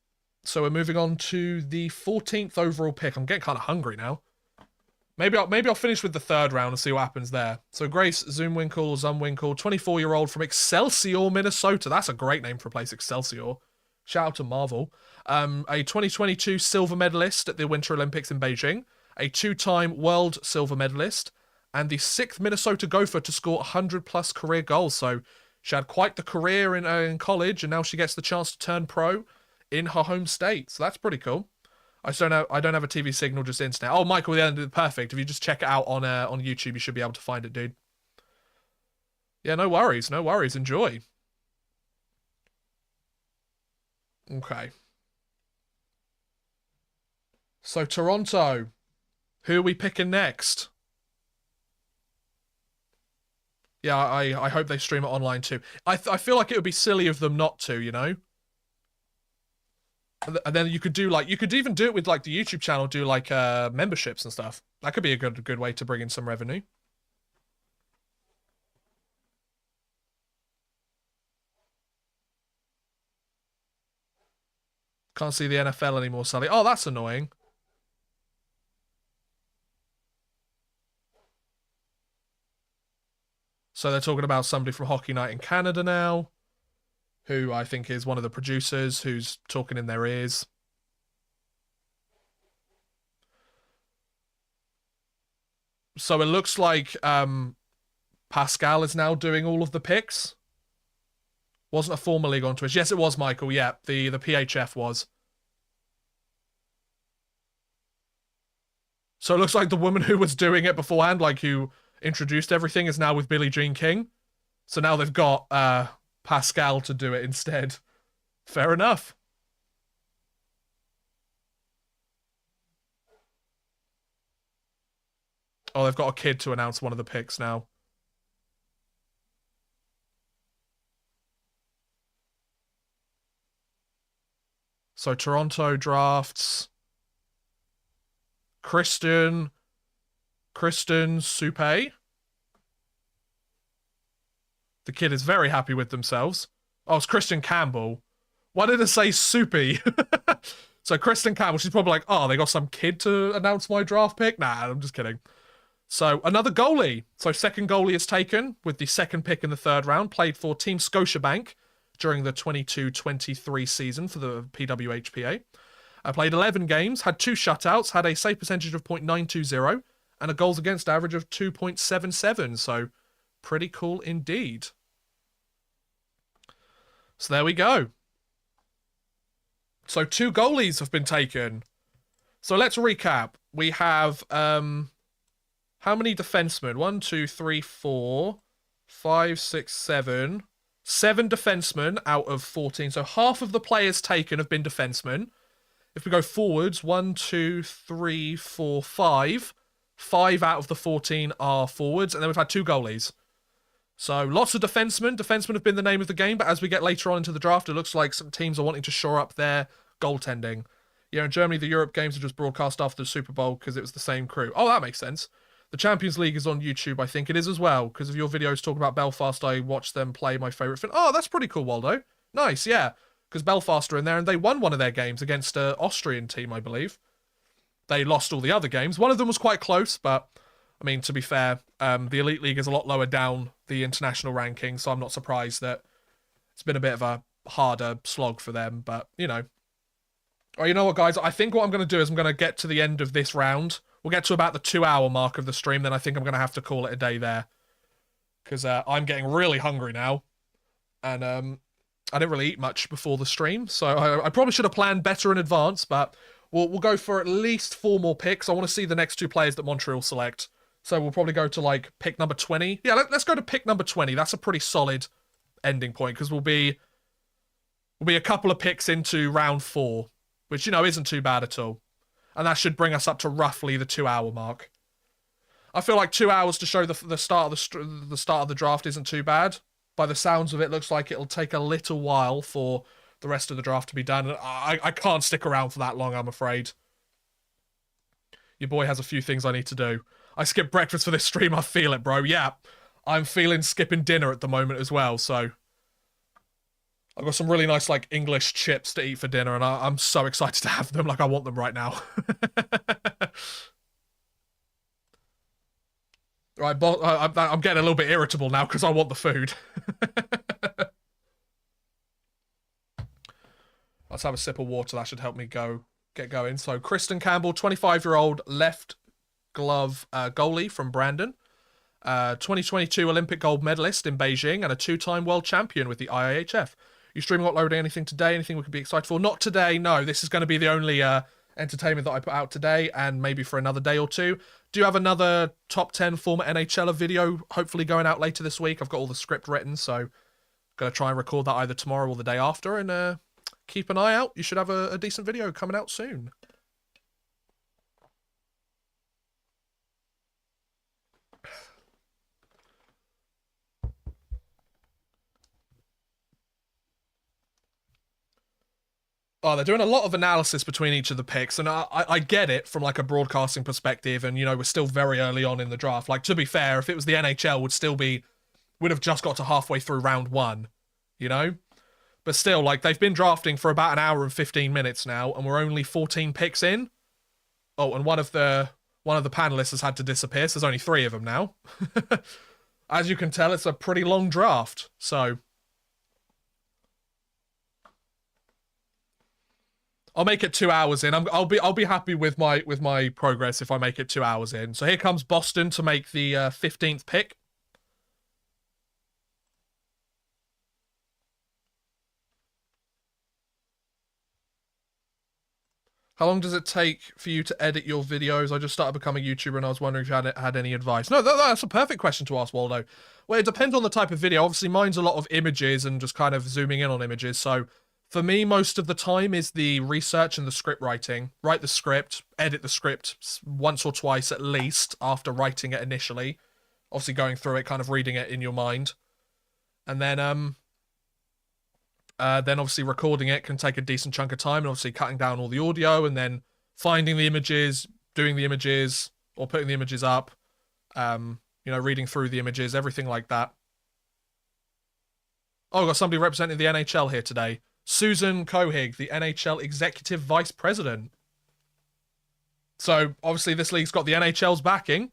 So we're moving on to the 14th overall pick. I'm getting kind of hungry now. Maybe I'll finish with the third round and see what happens there. So Grace Zumwinkle, 24-year-old from Excelsior, Minnesota. That's a great name for a place, Excelsior. Shout out to Marvel. A 2022 silver medalist at the Winter Olympics in Beijing. A two-time world silver medalist. And the 6th Minnesota Gopher to score 100-plus career goals. So she had quite the career in college, and now she gets the chance to turn pro in her home state. So that's pretty cool. I don't have a TV signal, just internet. Oh, Michael, yeah, perfect. If you just check it out on YouTube, you should be able to find it, dude. Yeah, no worries. No worries. Enjoy. Okay. So, Toronto. Who are we picking next? Yeah, I hope they stream it online too. I feel like it would be silly of them not to, you know? And then you could do like, you could even do it with like the YouTube channel, do like memberships and stuff. That could be a good way to bring in some revenue. Can't see the NFL anymore, Sally. Oh, that's annoying. So they're talking about somebody from Hockey Night in Canada now, who I think is one of the producers, who's talking in their ears. So it looks like Pascal is now doing all of the picks. Wasn't a former league on Twitch. Yes, it was, Michael. Yeah, the PHF was. So it looks like the woman who was doing it beforehand, like who introduced everything, is now with Billie Jean King. So now they've got Pascal to do it instead. Fair enough. Oh, they've got a kid to announce one of the picks now. So Toronto drafts Kristen Soupe. The kid is very happy with themselves. Oh, it's Kristen Campbell. Why did it say Soupy? So Kristen Campbell, she's probably like, oh, they got some kid to announce my draft pick? Nah, I'm just kidding. So another goalie. So second goalie is taken with the second pick in the third round. Played for Team Scotiabank during the 22-23 season for the PWHPA. Played 11 games, had 2 shutouts, had a save percentage of .920 and a goals against average of 2.77. So pretty cool indeed. So there we go. So 2 goalies have been taken. So let's recap. We have how many defensemen? 1, 2, 3, 4, 5, 6, 7. 7 defensemen out of 14. So half of the players taken have been defensemen. If we go forwards, 1, 2, 3, 4, 5. 5 out of the 14 are forwards. And then we've had 2 goalies. So lots of defensemen. Defensemen have been the name of the game. But as we get later on into the draft, it looks like some teams are wanting to shore up their goaltending. You know, in Germany, the Europe games are just broadcast after the Super Bowl because it was the same crew. Oh, that makes sense. The Champions League is on YouTube, I think it is as well, because of your videos talking about Belfast, I watched them play my favourite film. Oh, that's pretty cool, Waldo. Nice, yeah. Because Belfast are in there, and they won one of their games against an Austrian team, I believe. They lost all the other games. One of them was quite close, but, I mean, to be fair, the Elite League is a lot lower down the international ranking, so I'm not surprised that it's been a bit of a harder slog for them, but, you know. Oh, you know what, guys? I think what I'm going to do is I'm going to get to the end of this round. We'll get to about the 2-hour mark of the stream, then I think I'm going to have to call it a day there. Because I'm getting really hungry now. And I didn't really eat much before the stream, so I probably should have planned better in advance, but we'll go for at least 4 more picks. I want to see the next 2 players that Montreal select. So we'll probably go to, like, pick number 20. Yeah, let's go to pick number 20. That's a pretty solid ending point, because we'll be a couple of picks into round 4, which, you know, isn't too bad at all. And that should bring us up to roughly the 2-hour mark. I feel like 2 hours to show the start of the draft isn't too bad. By the sounds of it, looks like it'll take a little while for the rest of the draft to be done. I can't stick around for that long, I'm afraid. Your boy has a few things I need to do. I skipped breakfast for this stream, I feel it, bro. Yeah, I'm feeling skipping dinner at the moment as well, so... I've got some really nice, like, English chips to eat for dinner, and I'm so excited to have them. Like, I want them right now. Right, I'm getting a little bit irritable now because I want the food. Let's have a sip of water. That should help me get going. So, Kristen Campbell, 25-year-old left glove goalie from Brandon. 2022 Olympic gold medalist in Beijing and a 2-time world champion with the IIHF. You streaming or uploading anything today? Anything we could be excited for? Not today, no. This is going to be the only entertainment that I put out today, and maybe for another day or two. Do have another top 10 former NHLer video hopefully going out later this week. I've got all the script written, so going to try and record that either tomorrow or the day after, and keep an eye out. You should have a decent video coming out soon. Oh, they're doing a lot of analysis between each of the picks, and I get it from, like, a broadcasting perspective, and, you know, we're still very early on in the draft. Like, to be fair, if it was the NHL, would have just got to halfway through round 1, you know? But still, like, they've been drafting for about an hour and 15 minutes now, and we're only 14 picks in. Oh, and one of the panelists has had to disappear, so there's only 3 of them now. As you can tell, it's a pretty long draft, so... I'll make it 2 hours in. I'll be happy with my progress if I make it 2 hours in. So here comes Boston to make the 15th pick. How long does it take for you to edit your videos? I just started becoming a YouTuber and I was wondering if you had any advice. No, that's a perfect question to ask, Waldo. Well, it depends on the type of video. Obviously, mine's a lot of images and just kind of zooming in on images. So For me, most of the time is the research and the script writing. Write the script, edit the script once or twice at least after writing it initially. Obviously going through it, kind of reading it in your mind. And then obviously recording it can take a decent chunk of time, and obviously cutting down all the audio and then finding the images, doing the images, or putting the images up, reading through the images, everything like that. Oh, I've got somebody representing the NHL here today. Susan Cohig, the NHL Executive Vice President. So, obviously, this league's got the NHL's backing.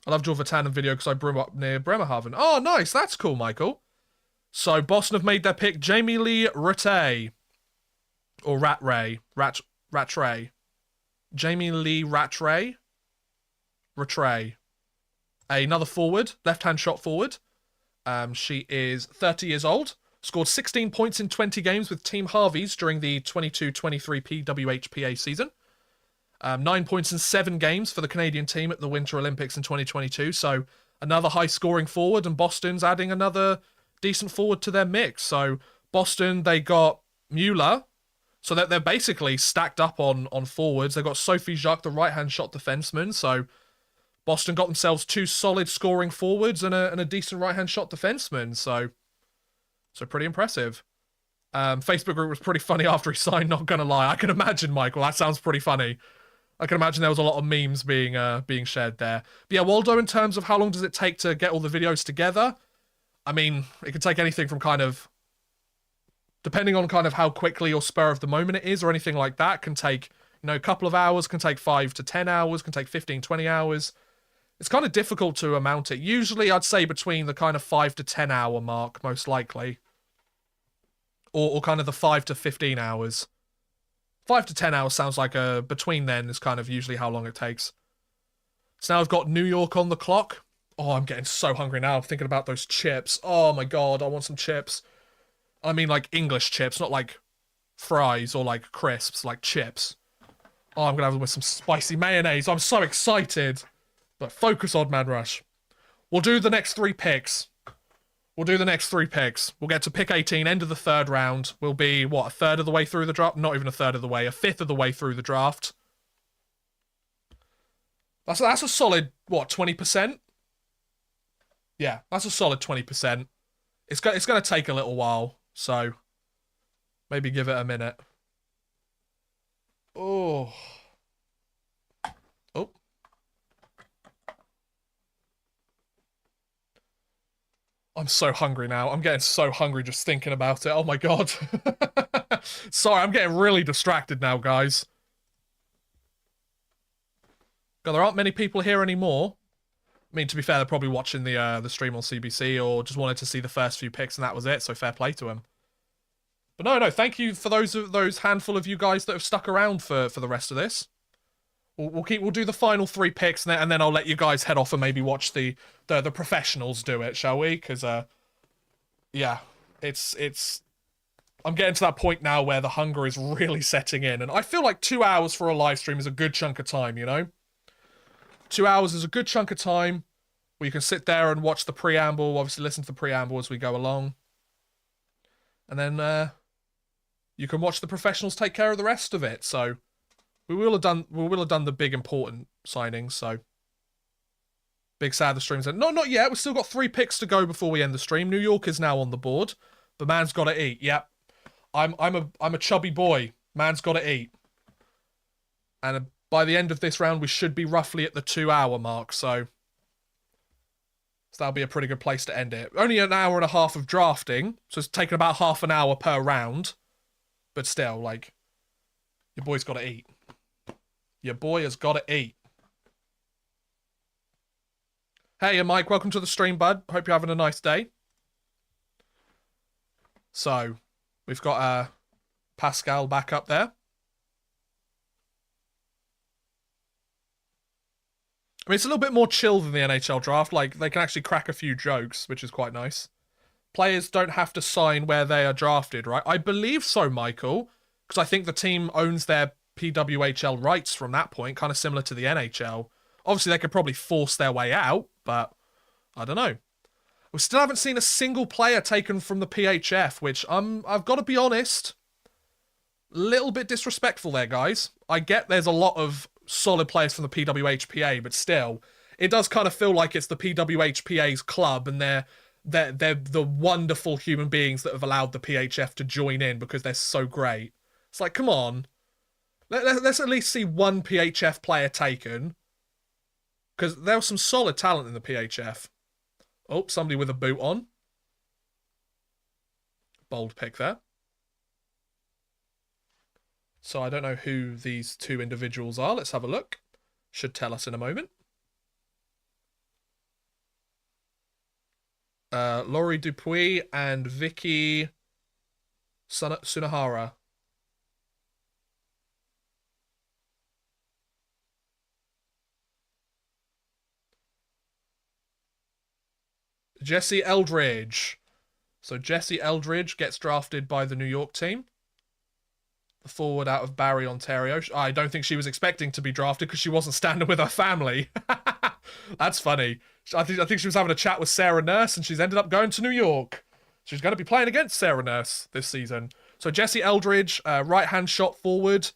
I love your Vatanen video because I grew up near Bremerhaven. Oh, nice. That's cool, Michael. So, Boston have made their pick. Jamie Lee Rattray. Or Rattray. Rattray. Jamie Lee Rattray. Rattray. Another forward. Left-hand shot forward. She is 30 years old. Scored 16 points in 20 games with Team Harveys during the 22-23 PWHPA season. 9 points in 7 games for the Canadian team at the Winter Olympics in 2022. So another high-scoring forward, and Boston's adding another decent forward to their mix. So Boston, they got Mueller, so that they're basically stacked up on forwards. They've got Sophie Jacques, the right-hand shot defenseman. So Boston got themselves 2 solid scoring forwards and a decent right-hand shot defenseman. So pretty impressive. Facebook group was pretty funny after he signed, not gonna lie. I can imagine, Michael. That sounds pretty funny. I can imagine there was a lot of memes being shared there. But yeah, Waldo, in terms of how long does it take to get all the videos together? I mean, it could take anything from kind of, depending on kind of how quickly or spur of the moment it is or anything like that, can take, a couple of hours, can take 5 to 10 hours, can take 15, 20 hours. It's kind of difficult to amount it. Usually I'd say between the kind of 5 to 10 hour mark, most likely. Or kind of the 5 to 15 hours. 5 to 10 hours sounds like between then is kind of usually how long it takes. So now I've got New York on the clock. Oh, I'm getting so hungry now. I'm thinking about those chips. Oh my god, I want some chips. I mean like English chips, not like fries or like crisps, like chips. Oh, I'm gonna have them with some spicy mayonnaise. I'm so excited. But focus, Odd Man Rush. We'll do the next 3 picks. We'll get to pick 18, end of the 3rd round. We'll be, what, a third of the way through the draft? Not even a third of the way, a 5th of the way through the draft. That's a solid, what, 20%? Yeah, that's a solid 20%. It's going to take a little while, so maybe give it a minute. Oh. Oh. I'm so hungry now. I'm getting so hungry just thinking about it. Oh my god. Sorry, I'm getting really distracted now, guys. God, there aren't many people here anymore. I mean, to be fair, they're probably watching the stream on CBC or just wanted to see the first few picks and that was it, so fair play to them. But no, thank you for those handful of you guys that have stuck around for the rest of this. We'll do the final 3 picks and then I'll let you guys head off and maybe watch the professionals do it, shall we? Because yeah, it's I'm getting to that point now where the hunger is really setting in, and I feel like 2 hours for a live stream is a good chunk of time. 2 hours is a good chunk of time where you can sit there and watch the preamble, obviously listen to the preamble as we go along, and then you can watch the professionals take care of the rest of it. So. We will have done the big important signings, so big sad the stream's end. No, not yet. We've still got 3 picks to go before we end the stream. New York is now on the board. The man's got to eat. Yep. I'm a chubby boy. Man's got to eat. And by the end of this round, we should be roughly at the 2 hour mark, so that'll be a pretty good place to end it. Only an hour and a half of drafting, so it's taking about half an hour per round. But still, like, your boy's got to eat. Your boy has got to eat. Hey, Mike, welcome to the stream, bud. Hope you're having a nice day. So, we've got Pascal back up there. I mean, it's a little bit more chill than the NHL draft. Like, they can actually crack a few jokes, which is quite nice. Players don't have to sign where they are drafted, right? I believe so, Michael, because I think the team owns their PWHL rights from that point, kind of similar to the NHL. Obviously, they could probably force their way out, but I don't know. We still haven't seen a single player taken from the PHF, which I've got to be honest, little bit disrespectful there, guys. I get there's a lot of solid players from the PWHPA, but still, it does kind of feel like it's the PWHPA's club, and they're the wonderful human beings that have allowed the PHF to join in because they're so great. It's like, come on, let's at least see one PHF player taken, because there was some solid talent in the PHF. Oh, somebody with a boot on. Bold pick there. So I don't know who these two individuals are. Let's have a look. Should tell us in a moment. Laurie Dupuis and Vicky Sunahara. Jesse Eldridge. So Jesse Eldridge gets drafted by the New York team. The forward out of Barrie, Ontario. I don't think she was expecting to be drafted because she wasn't standing with her family. That's funny. I think she was having a chat with Sarah Nurse and she's ended up going to New York. She's going to be playing against Sarah Nurse this season. So Jesse Eldridge, right-hand shot forward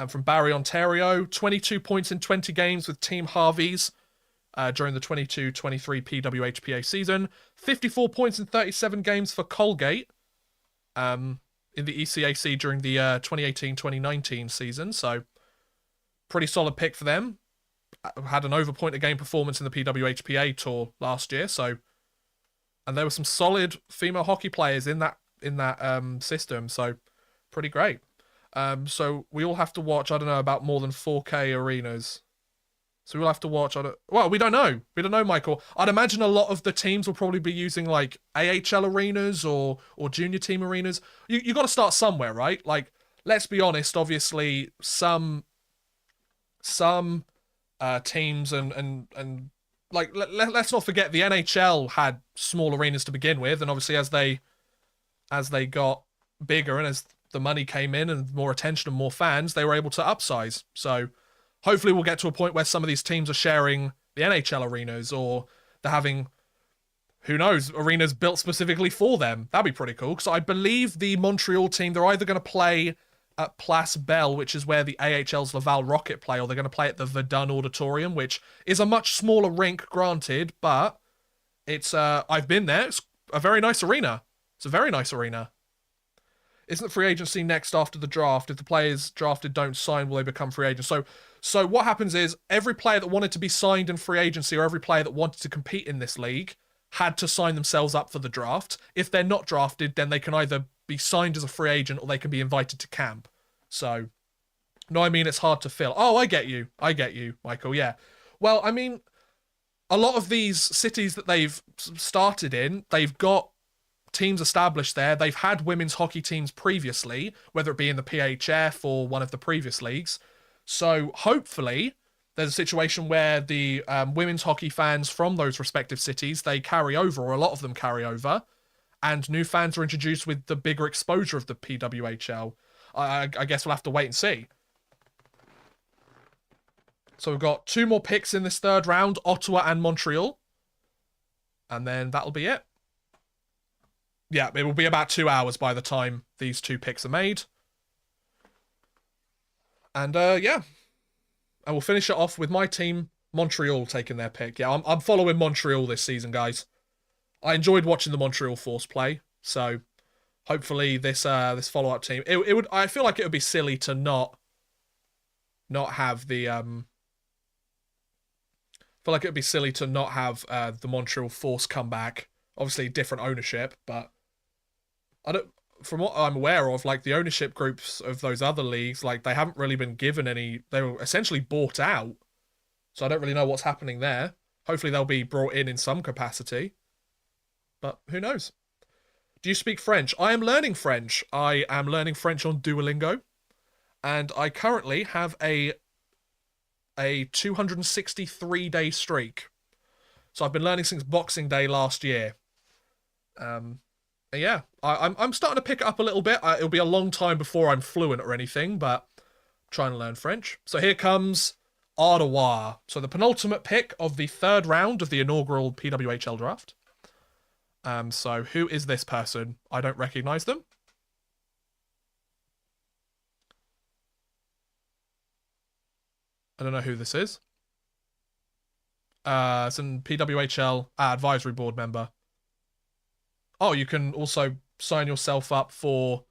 from Barrie, Ontario. 22 points in 20 games with Team Harvey's. During the 22-23 PWHPA season. 54 points in 37 games for Colgate in the ECAC during the 2018-2019 season. So, pretty solid pick for them. Had an over point a game performance in the PWHPA tour last year. So, and there were some solid female hockey players in that system. So, pretty great. So we all have to watch, I don't know, about more than 4K arenas. So we'll have to watch. Well, we don't know. We don't know, Michael. I'd imagine a lot of the teams will probably be using like AHL arenas or junior team arenas. You got to start somewhere, right? Like, let's be honest. Obviously, some teams and like let's not forget the NHL had small arenas to begin with, and obviously as they got bigger and as the money came in and more attention and more fans, they were able to upsize. So. Hopefully we'll get to a point where some of these teams are sharing the NHL arenas or they're having, who knows, arenas built specifically for them. That'd be pretty cool because I believe the Montreal team, they're either going to play at Place Belle, which is where the AHL's Laval Rocket play, or they're going to play at the Verdun Auditorium, which is a much smaller rink, granted, but it's, I've been there. It's a very nice arena. It's a very nice arena. Isn't free agency next after the draft? If the players drafted don't sign, will they become free agents? So what happens is every player that wanted to be signed in free agency or every player that wanted to compete in this league had to sign themselves up for the draft. If they're not drafted, then they can either be signed as a free agent or they can be invited to camp. So, no, I mean, it's hard to fill. Oh, I get you, Michael, yeah. Well, I mean, a lot of these cities that they've started in, they've got teams established there. They've had women's hockey teams previously, whether it be in the PHF or one of the previous leagues. So hopefully there's a situation where the women's hockey fans from those respective cities, they carry over, or a lot of them carry over, and new fans are introduced with the bigger exposure of the PWHL. I guess we'll have to wait and see. So we've got two more picks in this third round, Ottawa and Montreal. And then that'll be it. Yeah, it will be about 2 hours by the time these two picks are made. And, yeah. And we'll finish it off with my team, Montreal, taking their pick. Yeah, I'm following Montreal this season, guys. I enjoyed watching the Montreal Force play, so hopefully this follow-up team... It would. I feel like it would be silly to not have the... I feel like it would be silly to not have the Montreal Force come back. Obviously, different ownership, but... I don't, from what I'm aware of, like the ownership groups of those other leagues, like they haven't really been given any. They were essentially bought out, so I don't really know what's happening there. Hopefully, they'll be brought in some capacity, but who knows? Do you speak French? I am learning French. I am learning French on Duolingo, and I currently have a 263-day streak. So I've been learning since Boxing Day last year. Yeah, I'm starting to pick it up a little bit. It'll be a long time before I'm fluent or anything, but I'm trying to learn French. So here comes Ottawa. So the penultimate pick of the third round of the inaugural PWHL draft. So who is this person? I don't recognize them. I don't know who this is. It's an PWHL advisory board member. Oh, you can also sign yourself up for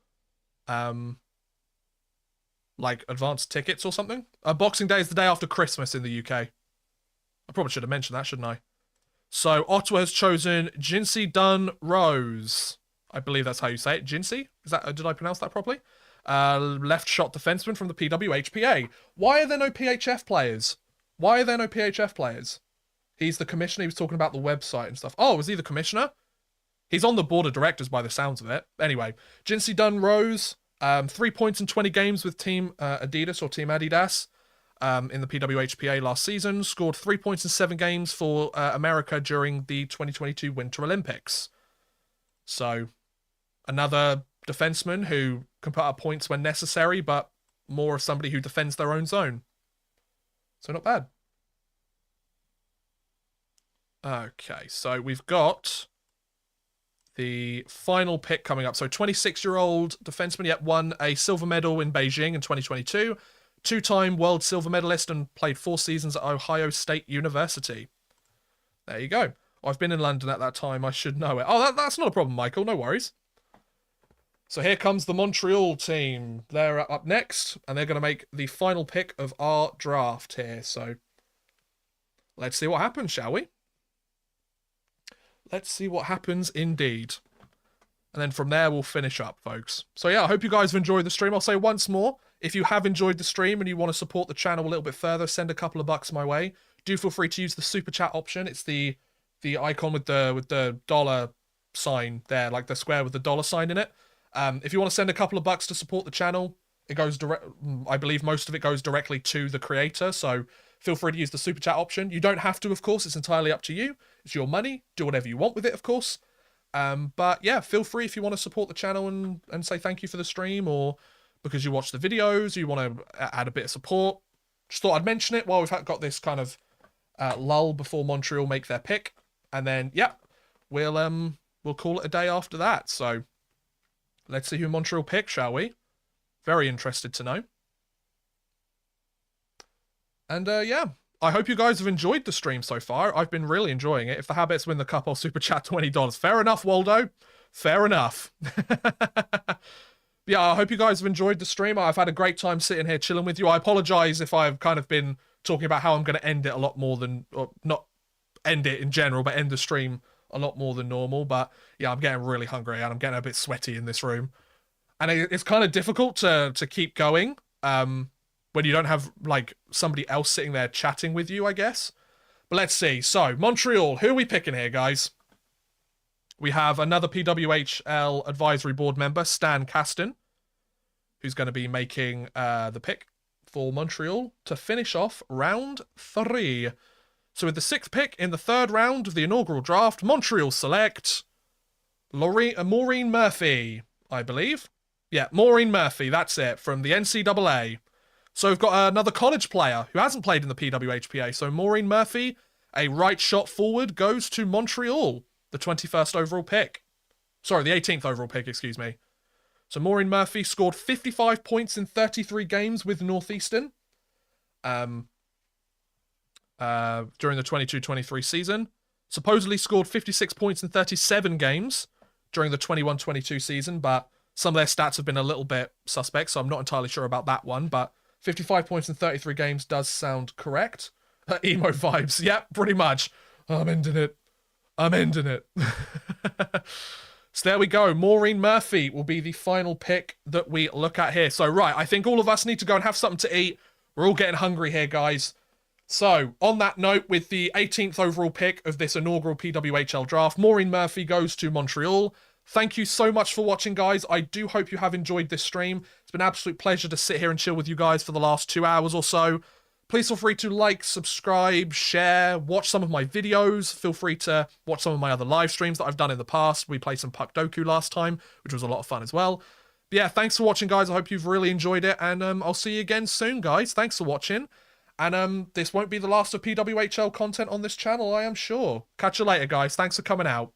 like advanced tickets or something. Boxing Day is the day after Christmas in the UK. I probably should have mentioned that, shouldn't I? So Ottawa has chosen Jinsey Dunn Rose. I believe that's how you say it. Jinsey? Is that? Did I pronounce that properly? Left shot defenseman from the PWHPA. Why are there no PHF players? Why are there no PHF players? He's the commissioner. He was talking about the website and stuff. Oh, was he the commissioner? He's on the board of directors by the sounds of it. Anyway, Jinsey Dunn Rose, 3 points in 20 games with Team Adidas or Team Adidas in the PWHPA last season. Scored 3 points in 7 games for America during the 2022 Winter Olympics. So, another defenseman who can put up points when necessary, but more of somebody who defends their own zone. So not bad. Okay, so we've got the final pick coming up. So 26-year-old defenseman, yet won a silver medal in Beijing in 2022. Two-time world silver medalist and played 4 seasons at Ohio State University. There you go. I've been in London at that time. I should know it. Oh, that's not a problem, Michael. No worries. So here comes the Montreal team. They're up next, and they're going to make the final pick of our draft here. So let's see what happens, shall we? Let's see what happens indeed. And then from there, we'll finish up, folks. So yeah, I hope you guys have enjoyed the stream. I'll say once more, if you have enjoyed the stream and you want to support the channel a little bit further, send a couple of bucks my way. Do feel free to use the super chat option. It's the icon with the dollar sign there, like the square with the dollar sign in it. If you want to send a couple of bucks to support the channel, it goes direct. I believe most of it goes directly to the creator. So feel free to use the super chat option. You don't have to, of course. It's entirely up to you. It's your money. Do whatever you want with it, of course. But yeah, feel free if you want to support the channel and say thank you for the stream, or because you watch the videos, you want to add a bit of support. Just thought I'd mention it while we've got this kind of lull before Montreal make their pick, and then yeah, we'll call it a day after that. So let's see who Montreal pick, shall we? Very interested to know. And yeah, I hope you guys have enjoyed the stream so far. I've been really enjoying it. If the Habits win the cup, I'll super chat $20. Fair enough, Waldo. Fair enough. Yeah, I hope you guys have enjoyed the stream. I've had a great time sitting here chilling with you. I apologize if I've kind of been talking about how I'm going to end it a lot more than, or not end it in general, but end the stream a lot more than normal. But yeah, I'm getting really hungry and I'm getting a bit sweaty in this room. And it's kind of difficult to keep going when you don't have like somebody else sitting there chatting with you, I guess. But let's see. So, Montreal, who are we picking here, guys? We have another PWHL advisory board member, Stan Caston, who's going to be making the pick for Montreal to finish off round 3. So with the 6th pick in the 3rd round of the inaugural draft, Montreal select Maureen Murphy, I believe. Yeah, Maureen Murphy, that's it, from the NCAA. So we've got another college player who hasn't played in the PWHPA. So Maureen Murphy, a right shot forward, goes to Montreal, the 21st overall pick. Sorry, the 18th overall pick, excuse me. So Maureen Murphy scored 55 points in 33 games with Northeastern during the 22-23 season. Supposedly scored 56 points in 37 games during the 21-22 season, but some of their stats have been a little bit suspect, so I'm not entirely sure about that one, but 55 points in 33 games does sound correct. Emo vibes. Yep, pretty much. I'm ending it. I'm ending it. So there we go. Maureen Murphy will be the final pick that we look at here. So, right, I think all of us need to go and have something to eat. We're all getting hungry here, guys. So, on that note, with the 18th overall pick of this inaugural PWHL draft, Maureen Murphy goes to Montreal. Thank you so much for watching, guys. I do hope you have enjoyed this stream. It's been an absolute pleasure to sit here and chill with you guys for the last 2 hours or so. Please feel free to like, subscribe, share, watch some of my videos. Feel free to watch some of my other live streams that I've done in the past. We played some Puck Doku last time, which was a lot of fun as well. But yeah, thanks for watching, guys. I hope you've really enjoyed it, and I'll see you again soon, guys. Thanks for watching. And this won't be the last of PWHL content on this channel, I am sure. Catch you later, guys. Thanks for coming out.